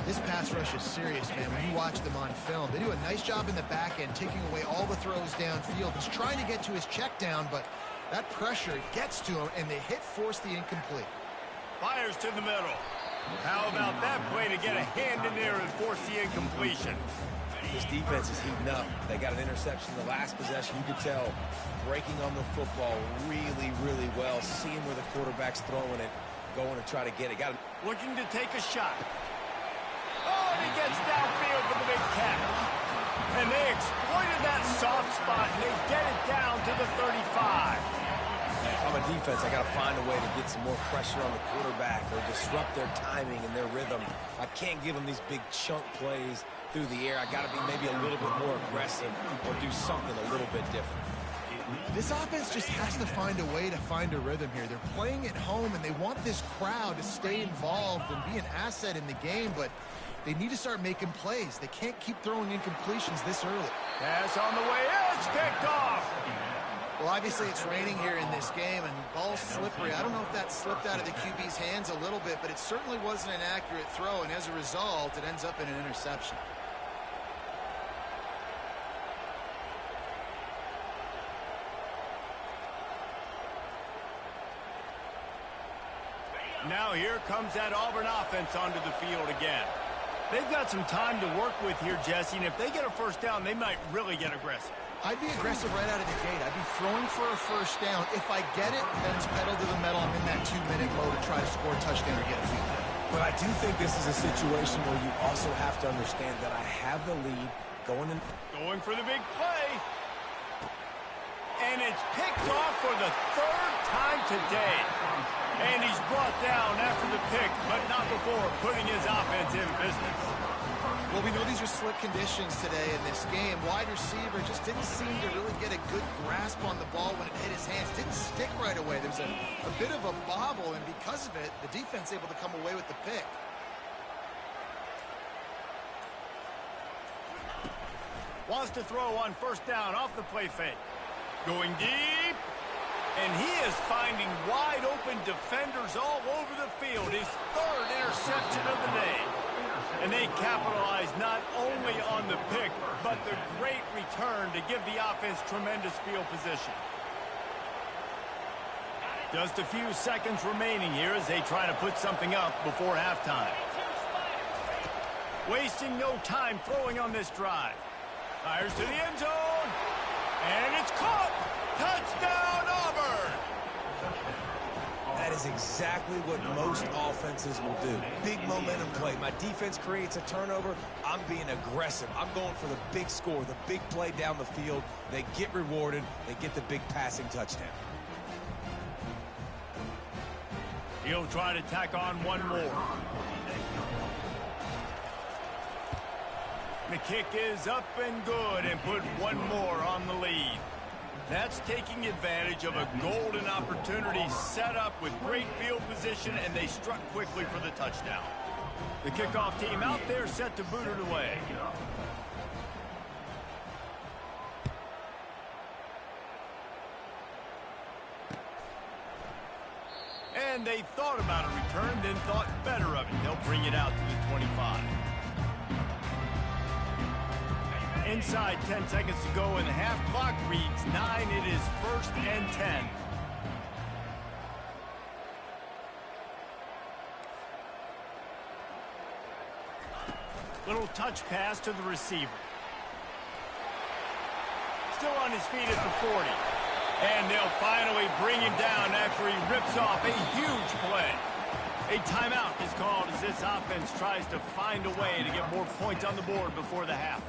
This pass rush is serious, man. When you watch them on film, they do a nice job in the back end, taking away all the throws downfield. He's trying to get to his check down, but that pressure gets to him, and the hit forced the incomplete. Fires to the middle. How about that play to get a hand in there and force the incompletion? This defense is heating up. They got an interception in the last possession. You could tell breaking on the football really, really well, seeing where the quarterback's throwing it, going to try to get it. Looking to take a shot. Oh, and he gets downfield for the big catch. And they exploited that soft spot, and they get it down to the 35. A I'm a defense, I got to find a way to get some more pressure on the quarterback or disrupt their timing and their rhythm. I can't give them these big chunk plays through the air. I got to be maybe a little bit more aggressive or do something a little bit different. This offense just has to find a way to find a rhythm here. They're playing at home, and they want this crowd to stay involved and be an asset in the game, but they need to start making plays. They can't keep throwing incompletions this early. Pass on the way. It's picked off. Well, obviously it's raining here in this game, and ball's slippery. I don't know if that slipped out of the QB's hands a little bit, but it certainly wasn't an accurate throw, and as a result, it ends up in an interception. Now here comes that Auburn offense onto the field again. They've got some time to work with here, Jesse, and if they get a first down, they might really get aggressive. I'd be aggressive right out of the gate. I'd be throwing for a first down. If I get it, then it's pedal to the metal. I'm in that 2-minute mode to try to score a touchdown or get a field goal. But I do think this is a situation where you also have to understand that I have the lead going for the big play. And it's picked off for the third time today. And he's brought down after the pick, but not before putting his offense in business. Well, we know these are slick conditions today in this game. Wide receiver just didn't seem to really get a good grasp on the ball when it hit his hands. Didn't stick right away. There's a bit of a bobble, and because of it, the defense able to come away with the pick. Wants to throw on first down off the play fake. Going deep. And he is finding wide open defenders all over the field. His third interception of the day. And they capitalize not only on the pick, but the great return to give the offense tremendous field position. Just a few seconds remaining here as they try to put something up before halftime. Wasting no time throwing on this drive. Fires to the end zone. And it's caught. Touchdown, Auburn! That is exactly what most offenses will do. Big momentum play. My defense creates a turnover. I'm being aggressive. I'm going for the big score, the big play down the field. They get rewarded. They get the big passing touchdown. He'll try to tack on one more. The kick is up and good and put one more on the lead. That's taking advantage of a golden opportunity set up with great field position, and they struck quickly for the touchdown. The kickoff team out there set to boot it away. And they thought about a return, then thought better of it. They'll bring it out to the 25. Inside 10 seconds to go, and the half clock reads 9. It is 1st and 10. Little touch pass to the receiver. Still on his feet at the 40. And they'll finally bring him down after he rips off a huge play. A timeout is called as this offense tries to find a way to get more points on the board before the half.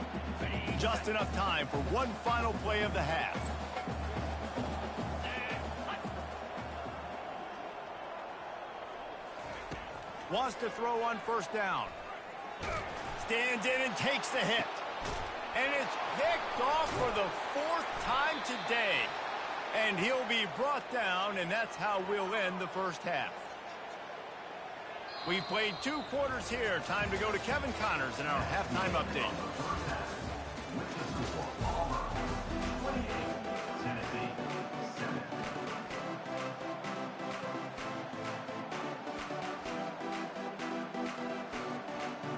Just enough time for one final play of the half. Wants to throw on first down. Stands in and takes the hit. And it's picked off for the 4th time today. And he'll be brought down, and that's how we'll end the first half. We've played 2 quarters here. Time to go to Kevin Connors in our halftime update.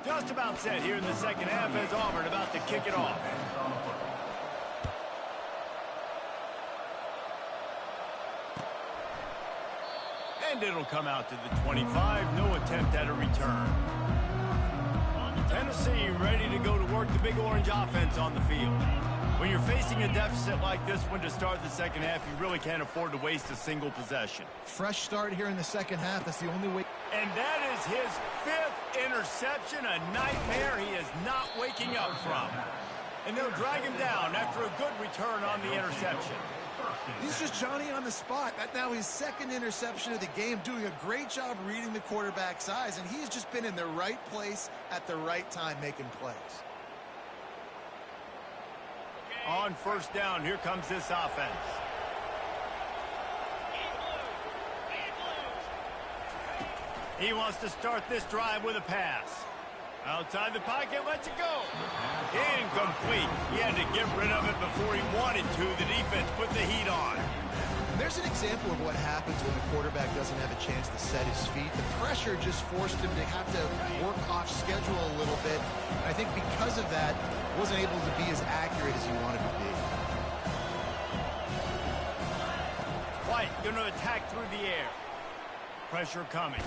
Just about set here in the second half as Auburn about to kick it off. And it'll come out to the 25. No attempt at a return. Tennessee ready to go to work the Big Orange offense on the field. When you're facing a deficit like this one to start the second half, you really can't afford to waste a single possession. Fresh start here in the second half. That's the only way. And that is his 5th interception, a nightmare he is not waking up from. And they'll drag him down after a good return on the interception. He's just Johnny on the spot. That's now his second interception of the game, doing a great job reading the quarterback's eyes, and he's just been in the right place at the right time making plays. On first down, here comes this offense. He wants to start this drive with a pass. Outside the pocket, lets it go. Incomplete. He had to get rid of it before he wanted to. The defense put the heat on. There's an example of what happens when the quarterback doesn't have a chance to set his feet. The pressure just forced him to have to work off schedule a little bit. And I think because of that, wasn't able to be as accurate as he wanted to be. White going to attack through the air. Pressure coming.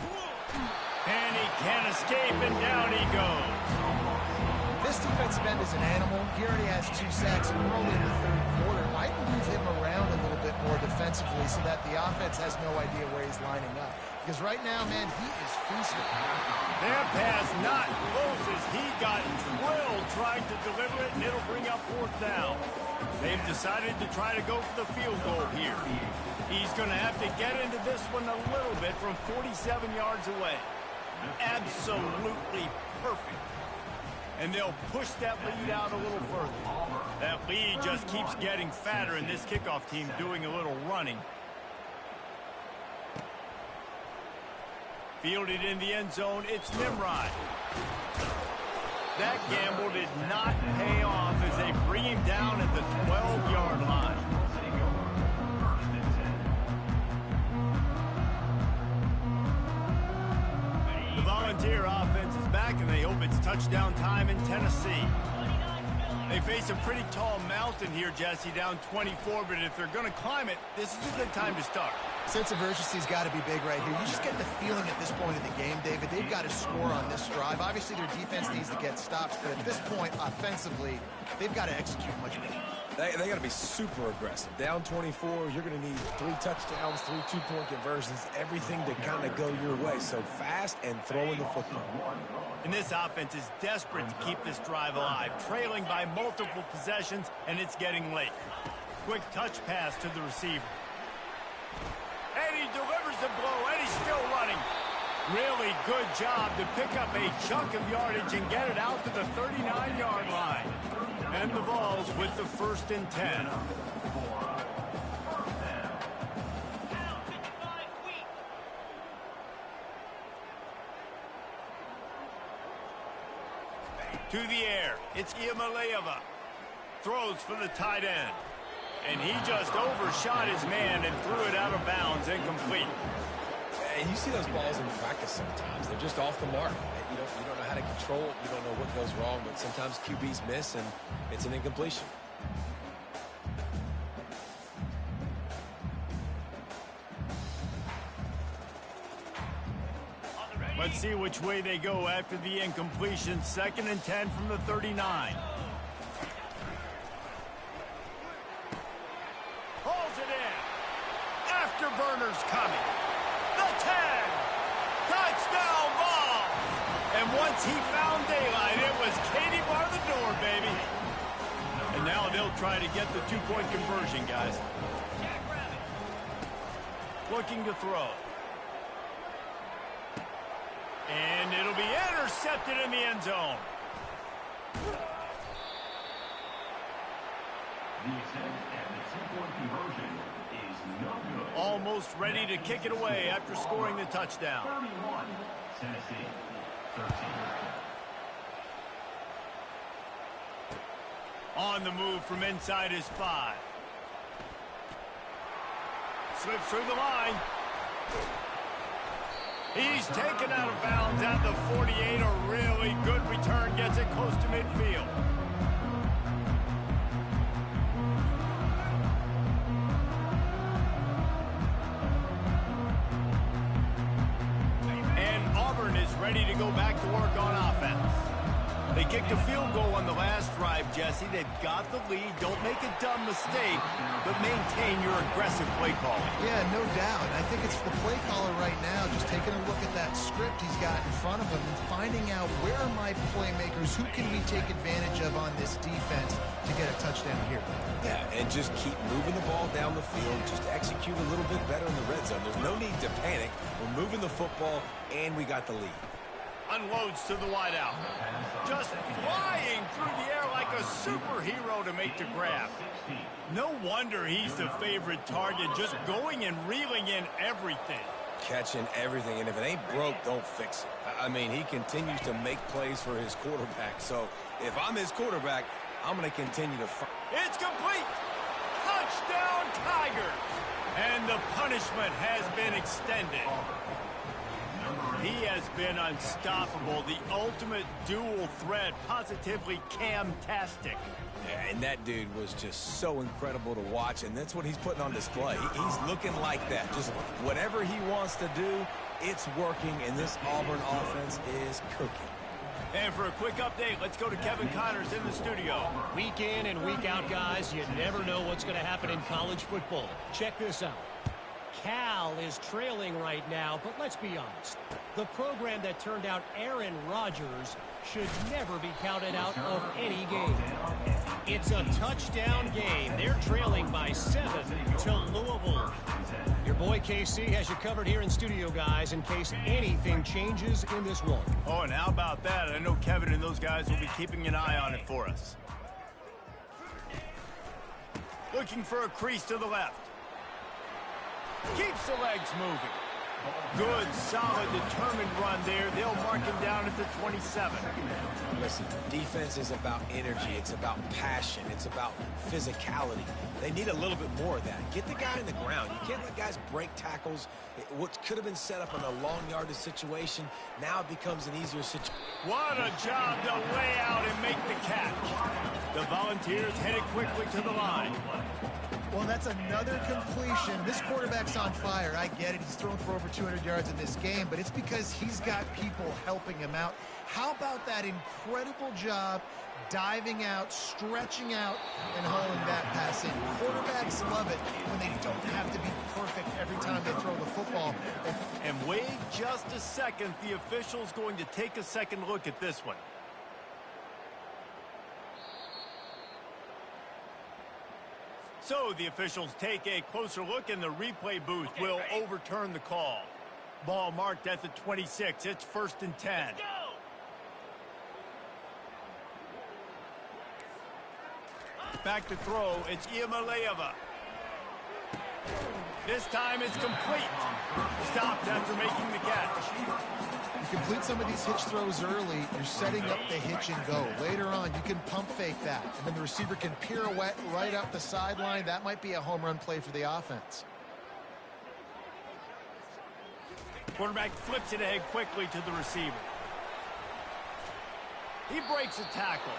And he can't escape, and down he goes. This defensive end is an animal. He already has 2 sacks early in the third quarter. Might move him around a little bit more defensively so that the offense has no idea where he's lining up. Because right now, man, he is feasting. Their pass not close as he got drilled trying to deliver it, and it'll bring up fourth down. They've decided to try to go for the field goal here. He's going to have to get into this one a little bit from 47 yards away. Absolutely perfect. And they'll push that lead out a little further. That lead just keeps getting fatter, and this kickoff team doing a little running. Fielded in the end zone, it's Nimrod. That gamble did not pay off as they bring him down at the 12-yard line. The Volunteer offense is back, and they hope it's touchdown time in Tennessee. They face a pretty tall mountain here, Jesse, down 24, but if they're going to climb it, this is a good time to start. Sense of urgency's got to be big right here. You just get the feeling at this point of the game, David, they've got to score on this drive. Obviously, their defense needs to get stops, but at this point, offensively, they've got to execute much better. They got to be super aggressive. Down 24, you're going to need 3 touchdowns, 3 two-point conversions, everything to kind of go your way. So fast and throwing the football. And this offense is desperate to keep this drive alive, trailing by multiple possessions, and it's getting late. Quick touch pass to the receiver. And he delivers the blow, and he's still running. Really good job to pick up a chunk of yardage and get it out to the 39-yard line. And the Vols with the 1st and 10. To the air, it's Iamaleava. Throws for the tight end. And he just overshot his man and threw it out of bounds, incomplete. And you see those balls in practice sometimes. They're just off the mark. You don't know how to control it. You don't know what goes wrong, but sometimes QBs miss, and it's an incompletion. Let's see which way they go after the incompletion. 2nd and 10 from the 39. Pulls it in. Afterburners coming. The 10. Touchdown ball. And once he found daylight, it was Katie bar the door, baby. And now they'll try to get the 2-point conversion, guys. Looking to throw. And it'll be intercepted in the end zone. The attempt at the 2-point conversion is no good. Almost ready to kick it away after scoring the touchdown. 31, Tennessee, 13. On the move from inside his 5. Slips through the line. He's taken out of bounds at the 48. A really good return. Gets it close to midfield. And Auburn is ready to go back to work on offense. They kicked a field goal on the last drive, Jesse. They've got the lead. Don't make a dumb mistake, but maintain your aggressive play calling. Yeah, no doubt. I think it's the play caller right now just taking a look at that script he's got in front of him and finding out where are my playmakers, who can we take advantage of on this defense to get a touchdown here. Yeah, and just keep moving the ball down the field. Just execute a little bit better in the red zone. There's no need to panic. We're moving the football, and we got the lead. Unloads to the wideout. Just flying through the air like a superhero to make the grab. No wonder he's the favorite target, just going and reeling in everything. Catching everything, and if it ain't broke, don't fix it. I mean, he continues to make plays for his quarterback, so if I'm his quarterback, I'm going to continue to fight. It's complete! Touchdown, Tiger! And the punishment has been extended. He has been unstoppable, the ultimate dual threat, positively Cam-tastic. Yeah, and that dude was just so incredible to watch, and that's what he's putting on display. He's looking like that. Just whatever he wants to do, it's working, and this Auburn offense is cooking. And for a quick update, let's go to Kevin Connors in the studio. Week in and week out, guys, you never know what's going to happen in college football. Check this out. Cal is trailing right now, but let's be honest. The program that turned out Aaron Rodgers should never be counted out of any game. It's a touchdown game. They're trailing by 7 to Louisville. Your boy KC has you covered here in studio, guys, in case anything changes in this one. Oh, and how about that? I know Kevin and those guys will be keeping an eye on it for us. Looking for a crease to the left. Keeps the legs moving. Good, solid, determined run there. They'll mark him down at the 27. Listen, defense is about energy. It's about passion. It's about physicality. They need a little bit more of that. Get the guy in the ground. You can't let guys break tackles. What could have been set up in a long yardage situation, now it becomes an easier situation. What a job to lay out and make the catch. The Volunteers headed quickly to the line. Well, that's another completion. This quarterback's on fire. I get it. He's thrown for over 200 yards in this game, but it's because he's got people helping him out. How about that incredible job diving out, stretching out, and hauling that pass in? Quarterbacks love it when they don't have to be perfect every time they throw the football. And wait just a second. The official's going to take a second look at this one. So the officials take a closer look, and the replay booth will overturn the call. Ball marked at the 26. It's 1st and 10. Back to throw. It's Iamaleava. This time it's complete. Stopped after making the catch. You complete some of these hitch throws early, you're setting up the hitch and go. Later on, you can pump fake that, and then the receiver can pirouette right up the sideline. That might be a home run play for the offense. Quarterback flips it ahead quickly to the receiver. He breaks a tackle.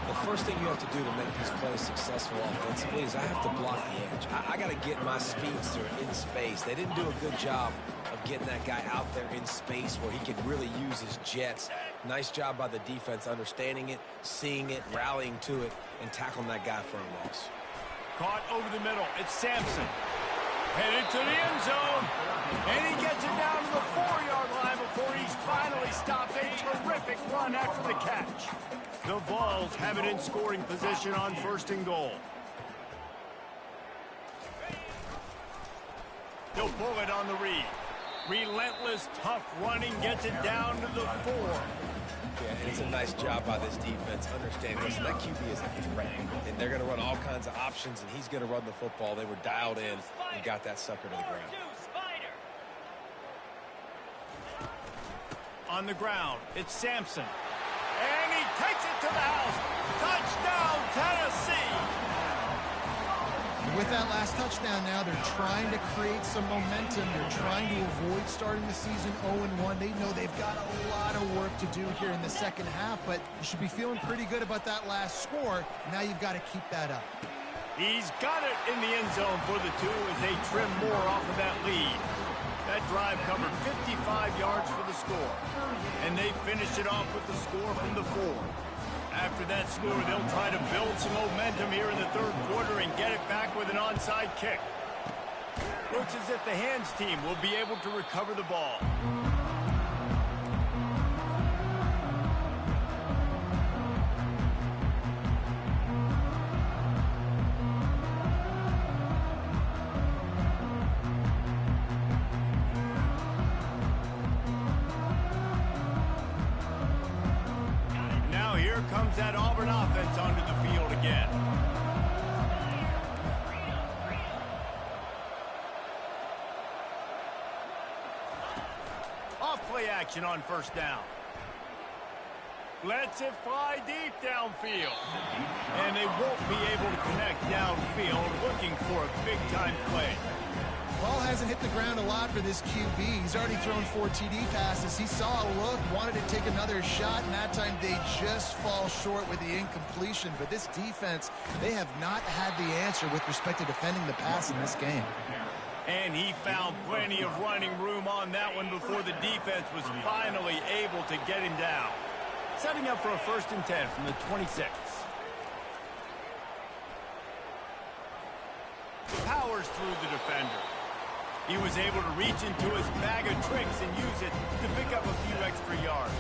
The first thing you have to do to make these plays successful offensively is I have to block the edge. I got to get my speedster in space. They didn't do a good job of getting that guy out there in space where he could really use his jets. Nice job by the defense understanding it, seeing it, rallying to it, and tackling that guy for a loss. Caught over the middle. It's Sampson. Headed to the end zone. And he gets it down to the 4-yard line before he's finally stopped. A terrific run after the catch. The Vols have it in scoring position on 1st and goal. He'll pull it on the read. Relentless, tough running gets it down to the 4. Yeah, and it's a nice job by this defense understanding, listen, that QB is a threat, and they're going to run all kinds of options, and he's going to run the football. They were dialed in and got that sucker to the ground. On the ground, it's Sampson. And he takes it to the house. Touchdown, Tennessee! And with that last touchdown now, they're trying to create some momentum. They're trying to avoid starting the season 0-1. They know they've got a lot of work to do here in the second half, but you should be feeling pretty good about that last score. Now you've got to keep that up. He's got it in the end zone for the 2 as they trim more off of that lead. That drive covered 55 yards for the score. And they finished it off with the score from the 4. After that score, they'll try to build some momentum here in the third quarter and get it back with an onside kick. Looks as if the hands team will be able to recover the ball. Now here comes that Auburn offense onto the field again. Off-play action on first down. Lets it fly deep downfield. And they won't be able to connect downfield, looking for a big-time play. Ball hasn't hit the ground a lot for this QB. He's already thrown 4 TD passes. He saw a look, wanted to take another shot, and that time they just fall short with the incompletion. But this defense, they have not had the answer with respect to defending the pass in this game. And he found plenty of running room on that one before the defense was finally able to get him down. Setting up for a 1st and 10 from the 26. Powers through the defender. He was able to reach into his bag of tricks and use it to pick up a few extra yards.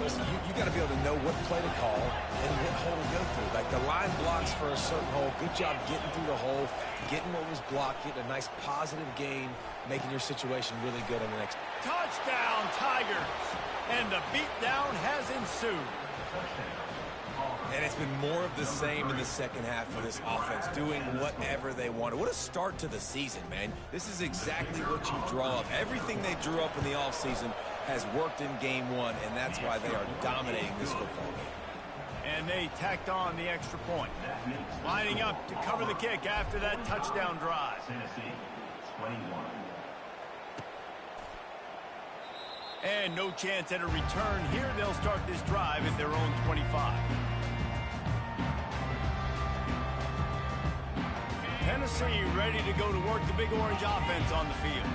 Listen, you got to be able to know what play to call and what hole to go through. Like the line blocks for a certain hole. Good job getting through the hole, getting what was blocked, getting a nice positive gain, making your situation really good on the next. Touchdown, Tigers! And the beatdown has ensued. And it's been more of the same in the second half for this offense, doing whatever they wanted. What a start to the season, man. This is exactly what you draw up. Everything they drew up in the offseason has worked in game one, and that's why they are dominating this football game. And they tacked on the extra point. Lining up to cover the kick after that touchdown drive. Tennessee, 21. And no chance at a return here. They'll start this drive at their own 25. Tennessee ready to go to work the Big Orange offense on the field.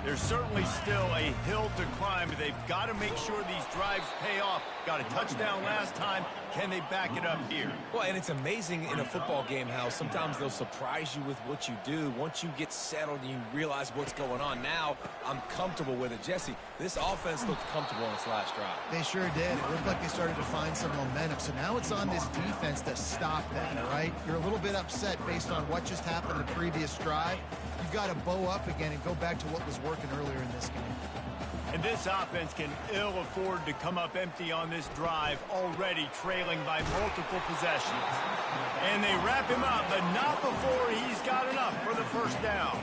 There's certainly still a hill to climb, but they've got to make sure these drives pay off. Got a touchdown last time. Can they back it up here? Well, and it's amazing in a football game how sometimes they'll surprise you with what you do. Once you get settled and you realize what's going on, now I'm comfortable with it. Jesse, this offense looked comfortable on its last drive. They sure did. It looked like they started to find some momentum. So now it's on this defense to stop that, all right? You're a little bit upset based on what just happened in the previous drive. You've got to bow up again and go back to what was working earlier in this game. And this offense can ill afford to come up empty on this drive, already trailing by multiple possessions. And they wrap him up, but not before he's got enough for the first down.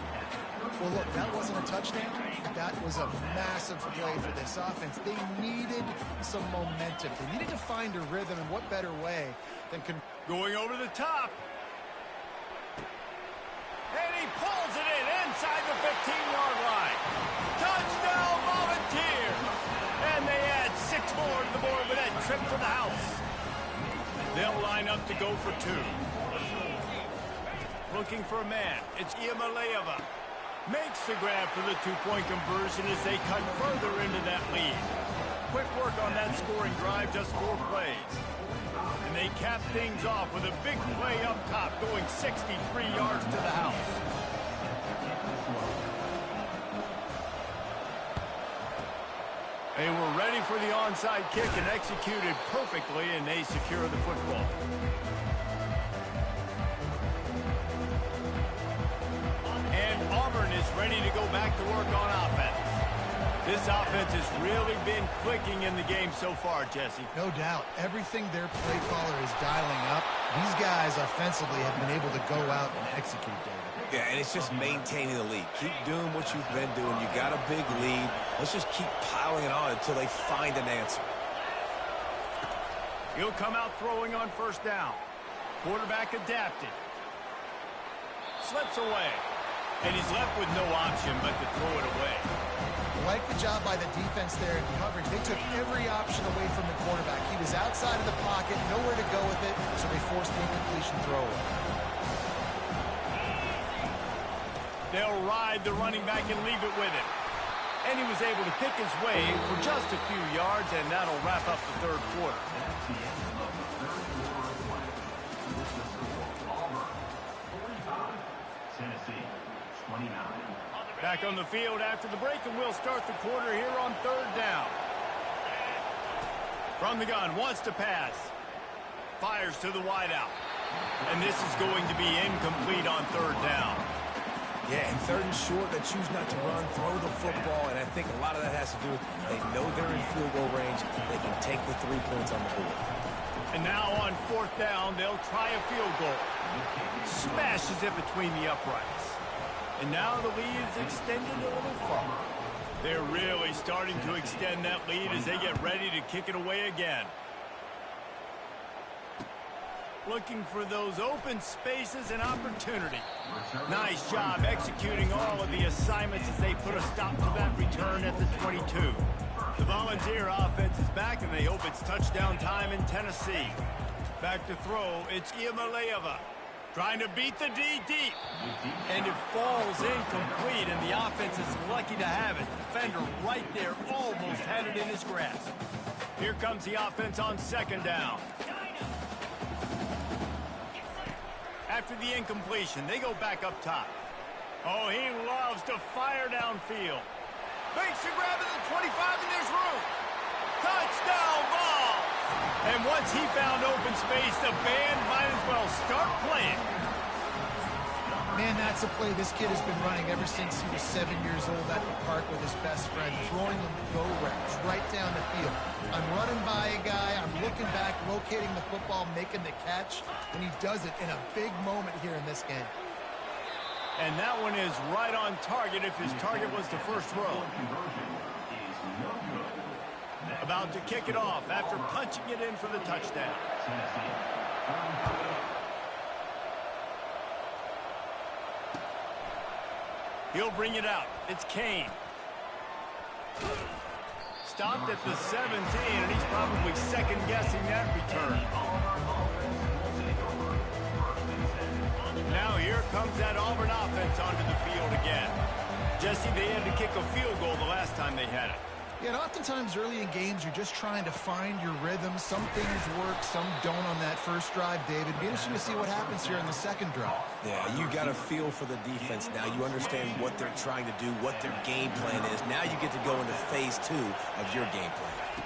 Well, look, that wasn't a touchdown. That was a massive play for this offense. They needed some momentum. They needed to find a rhythm, and what better way than going over the top. And he pulls it in inside the 15-yard line. Touchdown, Volunteers! And they add 6 more to the board with that trip to the house. They'll line up to go for 2. Looking for a man. It's Iamaleava. Makes the grab for the 2-point conversion as they cut further into that lead. Quick work on that scoring drive, just 4 plays. And they cap things off with a big play up top, going 63 yards to the house. They were ready for the onside kick and executed perfectly, and they secure the football. And Auburn is ready to go back to work on offense. This offense has really been clicking in the game so far, Jesse. No doubt. Everything their play caller is dialing up, these guys offensively have been able to go out and execute, David. Yeah, and it's just maintaining the lead. Keep doing what you've been doing. You got a big lead. Let's just keep piling it on until they find an answer. He'll come out throwing on first down. Quarterback adapted. Slips away. And he's left with no option but to throw it away. Like the job by the defense there in coverage. They took every option away from the quarterback. He was outside of the pocket, nowhere to go with it, so they forced the incompletion throwaway. They'll ride the running back and leave it with him. And he was able to pick his way for just a few yards, and that'll wrap up the third quarter. Tennessee, 29. Back on the field after the break, and we'll start the quarter here on third down. From the gun, wants to pass. Fires to the wideout. And this is going to be incomplete on third down. Yeah, and third and short, they choose not to run, throw the football, and I think a lot of that has to do with they know they're in field goal range. They can take the 3 points on the board. And now on fourth down, they'll try a field goal. Smashes it between the uprights. And now the lead is extended a little farther. They're really starting to extend that lead as they get ready to kick it away again. Looking for those open spaces and opportunity. Nice job executing all of the assignments as they put a stop to that return at the 22. The Volunteer offense is back, and they hope it's touchdown time in Tennessee. Back to throw, it's Iamaleava. Trying to beat the D deep. And it falls incomplete, and the offense is lucky to have it. Defender right there almost had it in his grasp. Here comes the offense on second down. After the incompletion, they go back up top. Oh, he loves to fire downfield. Makes the grab at the 25, and there's room. Touchdown ball! And once he found open space, the band might as well start playing. Man, that's a play this kid has been running ever since he was 7 years old at the park with his best friend, throwing them go routes right down the field. I'm running by a guy, I'm looking back, locating the football, making the catch, and he does it in a big moment here in this game. And that one is right on target if his target was the first row. About to kick it off after punching it in for the touchdown. He'll bring it out. It's Kane. Stopped at the 17, and he's probably second-guessing that return. Now here comes that Auburn offense onto the field again. Jesse, they had to kick a field goal the last time they had it. Yeah, and oftentimes early in games, you're just trying to find your rhythm. Some things work, some don't on that first drive, David. Be interesting to see what happens here in the second drive. Yeah, you got a feel for the defense now. You understand what they're trying to do, what their game plan is. Now you get to go into phase 2 of your game plan.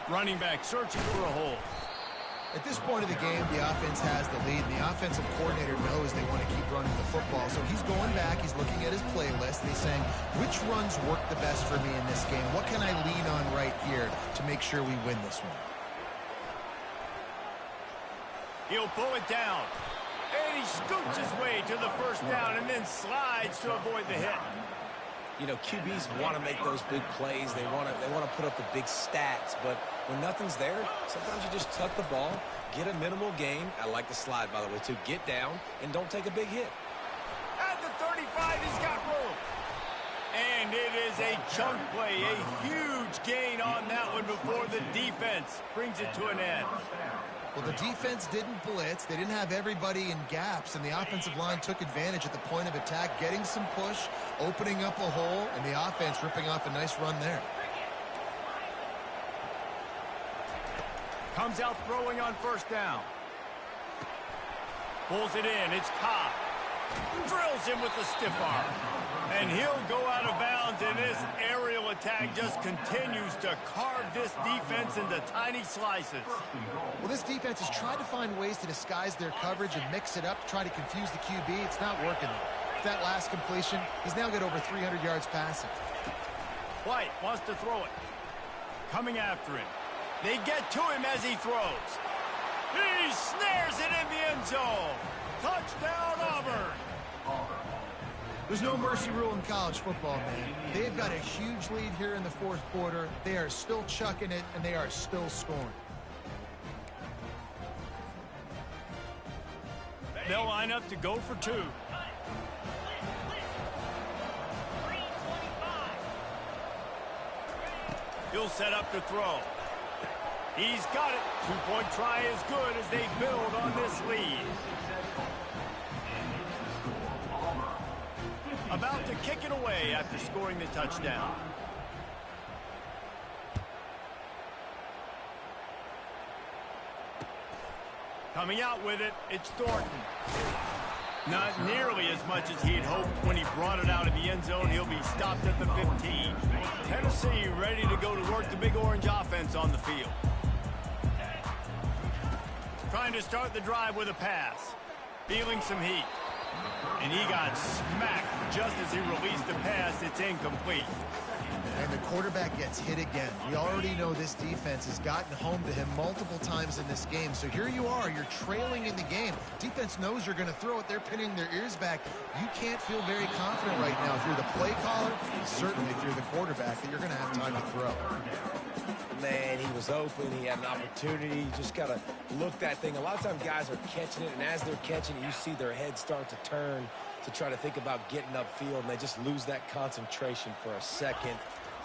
Running back searching for a hole. At this point of the game, the offense has the lead, and the offensive coordinator knows they want to keep running the football. So he's going back, he's looking at his playlist, and he's saying, which runs work the best for me in this game? What can I lean on right here to make sure we win this one? He'll pull it down. And he scoots his way to the first down and then slides to avoid the hit. You know, QBs want to make those big plays. They want to put up the big stats. But when nothing's there, sometimes you just tuck the ball, get a minimal gain. I like the slide, by the way, too. Get down and don't take a big hit. At the 35, he's got room. And it is a chunk play, a huge gain on that one before the defense brings it to an end. Well, the defense didn't blitz. They didn't have everybody in gaps, and the offensive line took advantage at the point of attack, getting some push, opening up a hole, and the offense ripping off a nice run there. Comes out throwing on first down. Pulls it in. It's Cobb. Drills him with the stiff arm. And he'll go out of bounds, and this aerial attack just continues to carve this defense into tiny slices. Well, this defense has tried to find ways to disguise their coverage and mix it up to try to confuse the QB. It's not working, though. That last completion, he's now got over 300 yards passing. White wants to throw it. Coming after him. They get to him as he throws. He snares it in the end zone. Touchdown, Auburn. There's no mercy rule in college football, man. They've got a huge lead here in the fourth quarter. They are still chucking it, and they are still scoring. They'll line up to go for two. He'll set up to throw. He's got it. Two-point try is good as they build on this lead. About to kick it away after scoring the touchdown. Coming out with it, it's Thornton. Not nearly as much as he'd hoped when he brought it out of the end zone. He'll be stopped at the 15. Tennessee ready to go to work the Big Orange offense on the field. Trying to start the drive with a pass. Feeling some heat. And he got smacked just as he released the pass. It's incomplete. And the quarterback gets hit again. We already know this defense has gotten home to him multiple times in this game. So here you are, you're trailing in the game. Defense knows you're going to throw it. They're pinning their ears back. You can't feel very confident right now if you're the play caller, certainly if you're the quarterback, that you're going to have time to throw. Man, he was open. He had an opportunity. You just got to look that thing. A lot of times guys are catching it, and as they're catching it, you see their head start to turn to try to think about getting upfield, and they just lose that concentration for a second.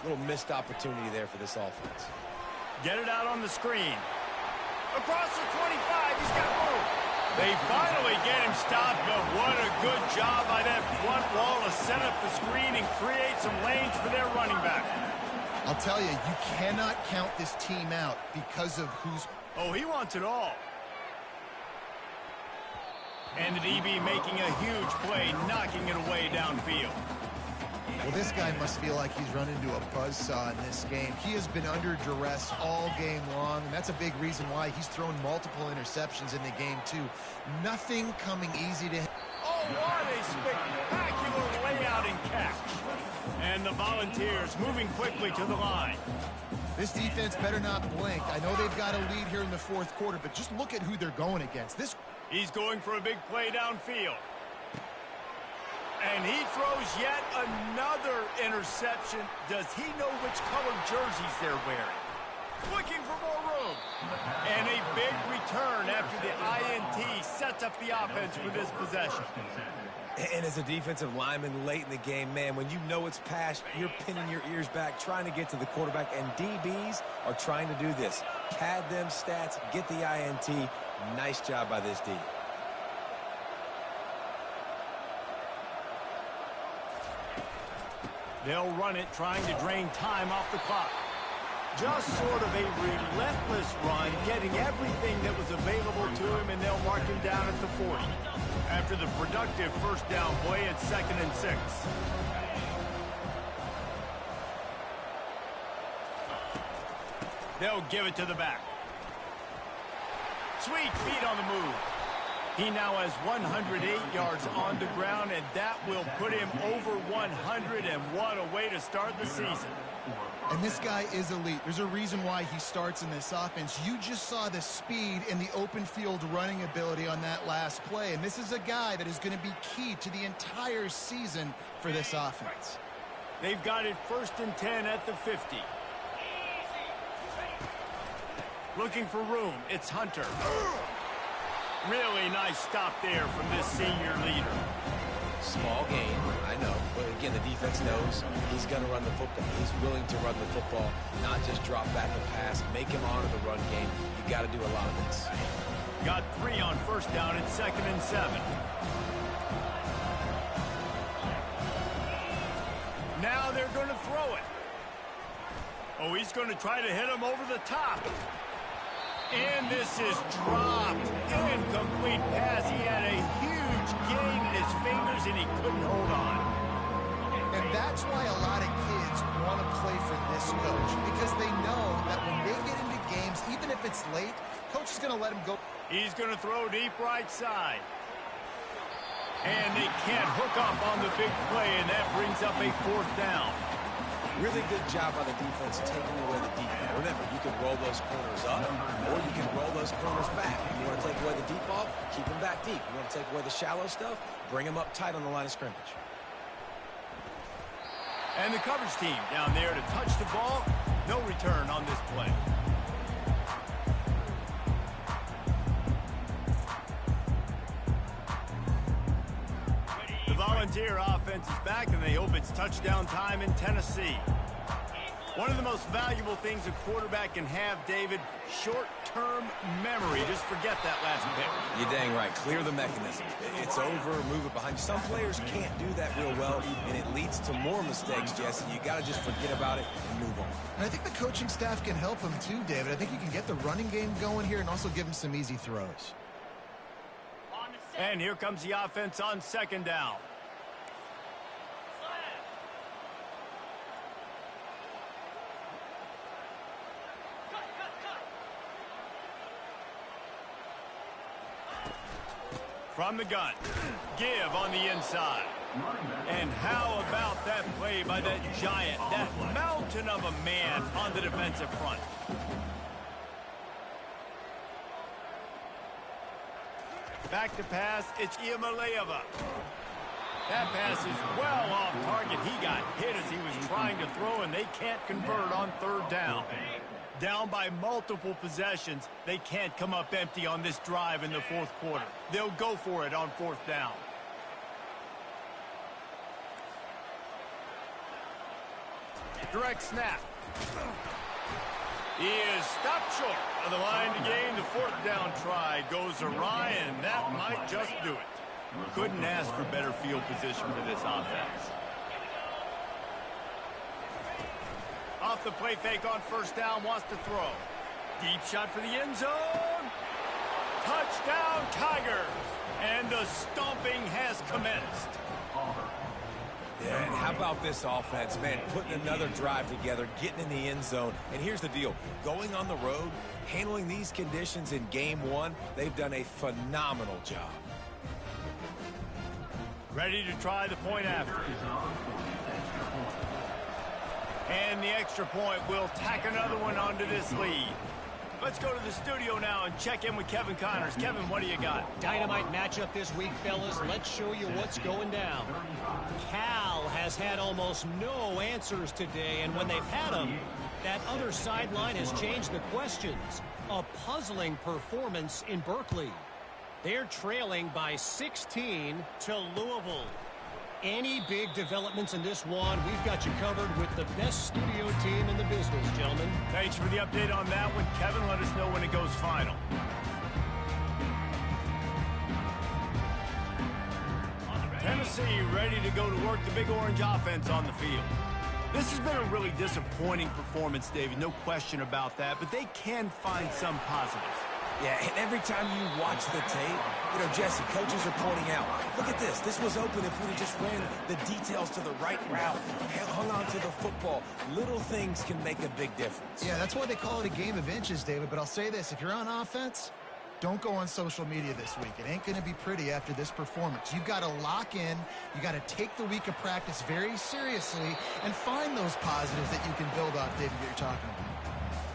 Little missed opportunity there for this offense. Get it out on the screen. Across the 25, he's got room. They finally get him stopped, but what a good job by that front wall to set up the screen and create some lanes for their running back. I'll tell you, you cannot count this team out because of who's... Oh, he wants it all. And the DB making a huge play, knocking it away downfield. Well, this guy must feel like he's run into a buzzsaw in this game. He has been under duress all game long, and that's a big reason why he's thrown multiple interceptions in the game, too. Nothing coming easy to him. Oh, what a spectacular layout and catch. And the Volunteers moving quickly to the line. This defense better not blink. I know they've got a lead here in the fourth quarter, but just look at who they're going against. He's going for a big play downfield. And he throws yet another interception. Does he know which color jerseys they're wearing? Looking for more room. And a big return after the INT sets up the offense for this possession. And as a defensive lineman late in the game, man, when you know it's past, you're pinning your ears back, trying to get to the quarterback, and DBs are trying to do this. Pad them stats, get the INT. Nice job by this D. They'll run it, trying to drain time off the clock. Just sort of a relentless run, getting everything that was available to him, and they'll mark him down at the 40. After the productive first down play, it's 2nd and 6. They'll give it to the back. Sweet feet on the move. He now has 108 yards on the ground, and that will put him over 100, and what a way to start the season. And this guy is elite. There's a reason why he starts in this offense. You just saw the speed and the open field running ability on that last play, and this is a guy that is going to be key to the entire season for this offense. They've got it 1st and 10 at the 50. Looking for room. It's Hunter. Really nice stop there from this senior leader. Small game, I know. But again, the defense knows he's going to run the football. He's willing to run the football, not just drop back and pass, make him honor the run game. You got to do a lot of this. Got 3 on first down at 2nd and 7. Now they're going to throw it. Oh, he's going to try to hit him over the top. And this is dropped. Incomplete pass. He had a huge gain in his fingers, and he couldn't hold on. And that's why a lot of kids want to play for this coach, because they know that when they get into games, even if it's late, coach is going to let him go. He's going to throw deep right side. And they can't hook up on the big play, and that brings up a 4th down. Really good job by the defense taking away the deep. Remember, you can roll those corners up, or you can roll those corners back. If you want to take away the deep ball, keep them back deep. You want to take away the shallow stuff, bring them up tight on the line of scrimmage. And the coverage team down there to touch the ball. No return on this play. The Volunteer offense is back, and they hope it's touchdown time in Tennessee. One of the most valuable things a quarterback can have, David, short-term memory. Just forget that last pick. You're dang right. Clear the mechanism. It's over, move it behind you. Some players can't do that real well, and it leads to more mistakes, Jesse. You got to just forget about it and move on. And I think the coaching staff can help him too, David. I think you can get the running game going here and also give him some easy throws. On the And here comes the offense on second down. From the gun, give on the inside. And how about that play by that giant, that mountain of a man on the defensive front? Back to pass, it's Iamaleava. That pass is well off target. He got hit as he was trying to throw, and they can't convert on third down. Down by multiple possessions, they can't come up empty on this drive in the fourth quarter. They'll go for it on fourth down. Direct snap. He is stopped short of the line to gain. The fourth down try goes awry, and that might just do it. Couldn't ask for better field position for this offense. Off the play fake on first down, wants to throw. Deep shot for the end zone. Touchdown, Tigers. And the stomping has commenced. Yeah, and how about this offense, man, putting another drive together, getting in the end zone. And here's the deal. Going on the road, handling these conditions in game one, they've done a phenomenal job. Ready to try the point after. And the extra point will tack another one onto this lead. Let's go to the studio now and check in with Kevin Connors. Kevin, what do you got? Dynamite matchup this week, fellas. Let's show you what's going down. Cal has had almost no answers today, and when they've had them, that other sideline has changed the questions. A puzzling performance in Berkeley. They're trailing by 16 to Louisville. Any big developments in this one, we've got you covered with the best studio team in the business, gentlemen. Thanks for the update on that one. Kevin, let us know when it goes final. Tennessee ready to go to work the Big Orange offense on the field. This has been a really disappointing performance, David. No question about that, but they can find some positives. Yeah, and every time you watch the tape, you know, Jesse, coaches are pointing out, look at this. This was open if we'd have just ran the details to the right route, hung on to the football. Little things can make a big difference. Yeah, that's why they call it a game of inches, David. But I'll say this, if you're on offense, don't go on social media this week. It ain't going to be pretty after this performance. You've got to lock in. You got to take the week of practice very seriously and find those positives that you can build off, David, that you're talking about.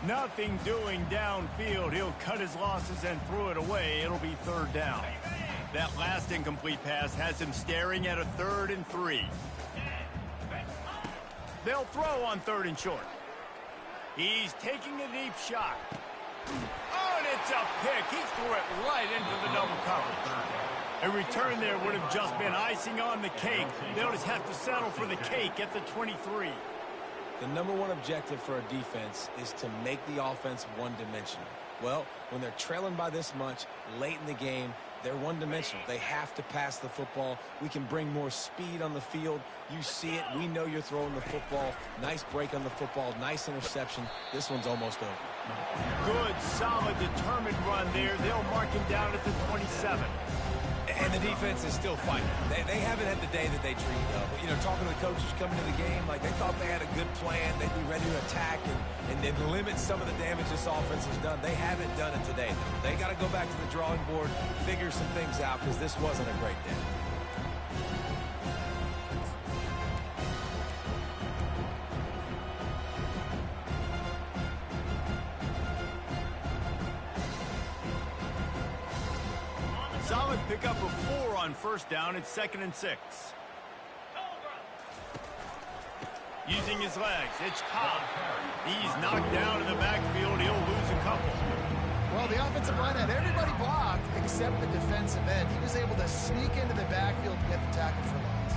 Nothing doing downfield. He'll cut his losses and throw it away. It'll be third down. That last incomplete pass has him staring at a 3rd and 3. They'll throw on 3rd and short. He's taking a deep shot. Oh, and it's a pick. He threw it right into the double coverage. A return there would have just been icing on the cake. They'll just have to settle for the cake at the 23. The number one objective for a defense is to make the offense one-dimensional. Well, when they're trailing by this much late in the game, they're one-dimensional. They have to pass the football. We can bring more speed on the field. You see it. We know you're throwing the football. Nice break on the football. Nice interception. This one's almost over. Good, solid, determined run there. They'll mark him down at the 27. And the defense is still fighting. They haven't had the day that they dreamed of. You know, talking to the coaches coming to the game, like they thought they had a good plan. They'd be ready to attack and then limit some of the damage this offense has done. They haven't done it today. They got to go back to the drawing board, figure some things out, because this wasn't a great day. Solid pickup of 4 on first down. It's 2nd and 6. Using his legs, it's Cobb. He's knocked down in the backfield. He'll lose a couple. Well, the offensive line had everybody blocked except the defensive end. He was able to sneak into the backfield and get the tackle for loss.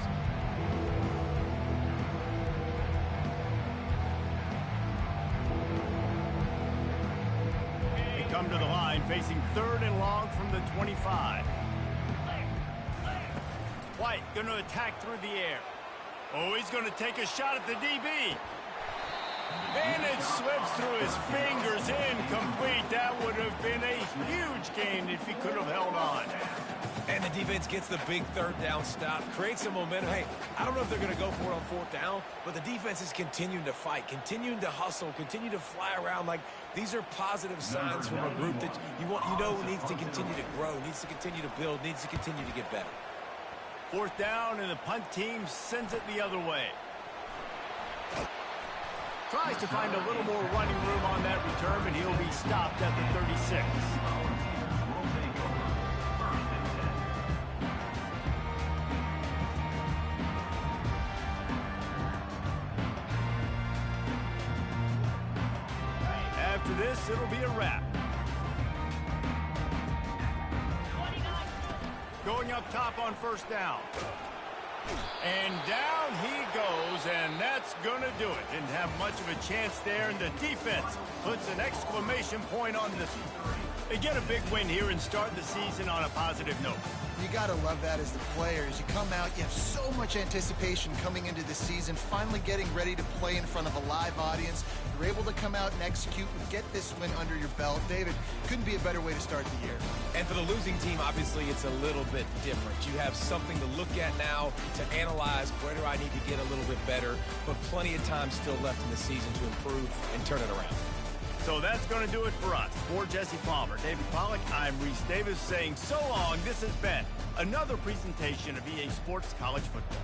They come to the line facing 3rd and long from the 25. White going to attack through the air. Oh, he's going to take a shot at the DB. And it slips through his fingers, incomplete. That would have been a huge gain if he could have held on. And the defense gets the big third down stop, creates some momentum. Hey, I don't know if they're going to go for it on fourth down, but the defense is continuing to fight, continuing to hustle, continue to fly around. Like, these are positive signs from a group that you know needs to continue to grow, needs to continue to build, needs to continue to get better. Fourth down, and the punt team sends it the other way. Tries to find a little more running room on that return, but he'll be stopped at the 36. After this, it'll be a wrap. Going up top on first down. And down he goes, and that's going to do it. Didn't have much of a chance there, and the defense puts an exclamation point on this one. They get a big win here and start the season on a positive note. You got to love that as the players. You come out, you have so much anticipation coming into the season, finally getting ready to play in front of a live audience. You're able to come out and execute and get this win under your belt. David, couldn't be a better way to start the year. And for the losing team, obviously, it's a little bit different. You have something to look at now, to analyze where do I need to get a little bit better, but plenty of time still left in the season to improve and turn it around. So that's going to do it for us. For Jesse Palmer, David Pollack, I'm Reese Davis saying so long. This has been another presentation of EA Sports College Football.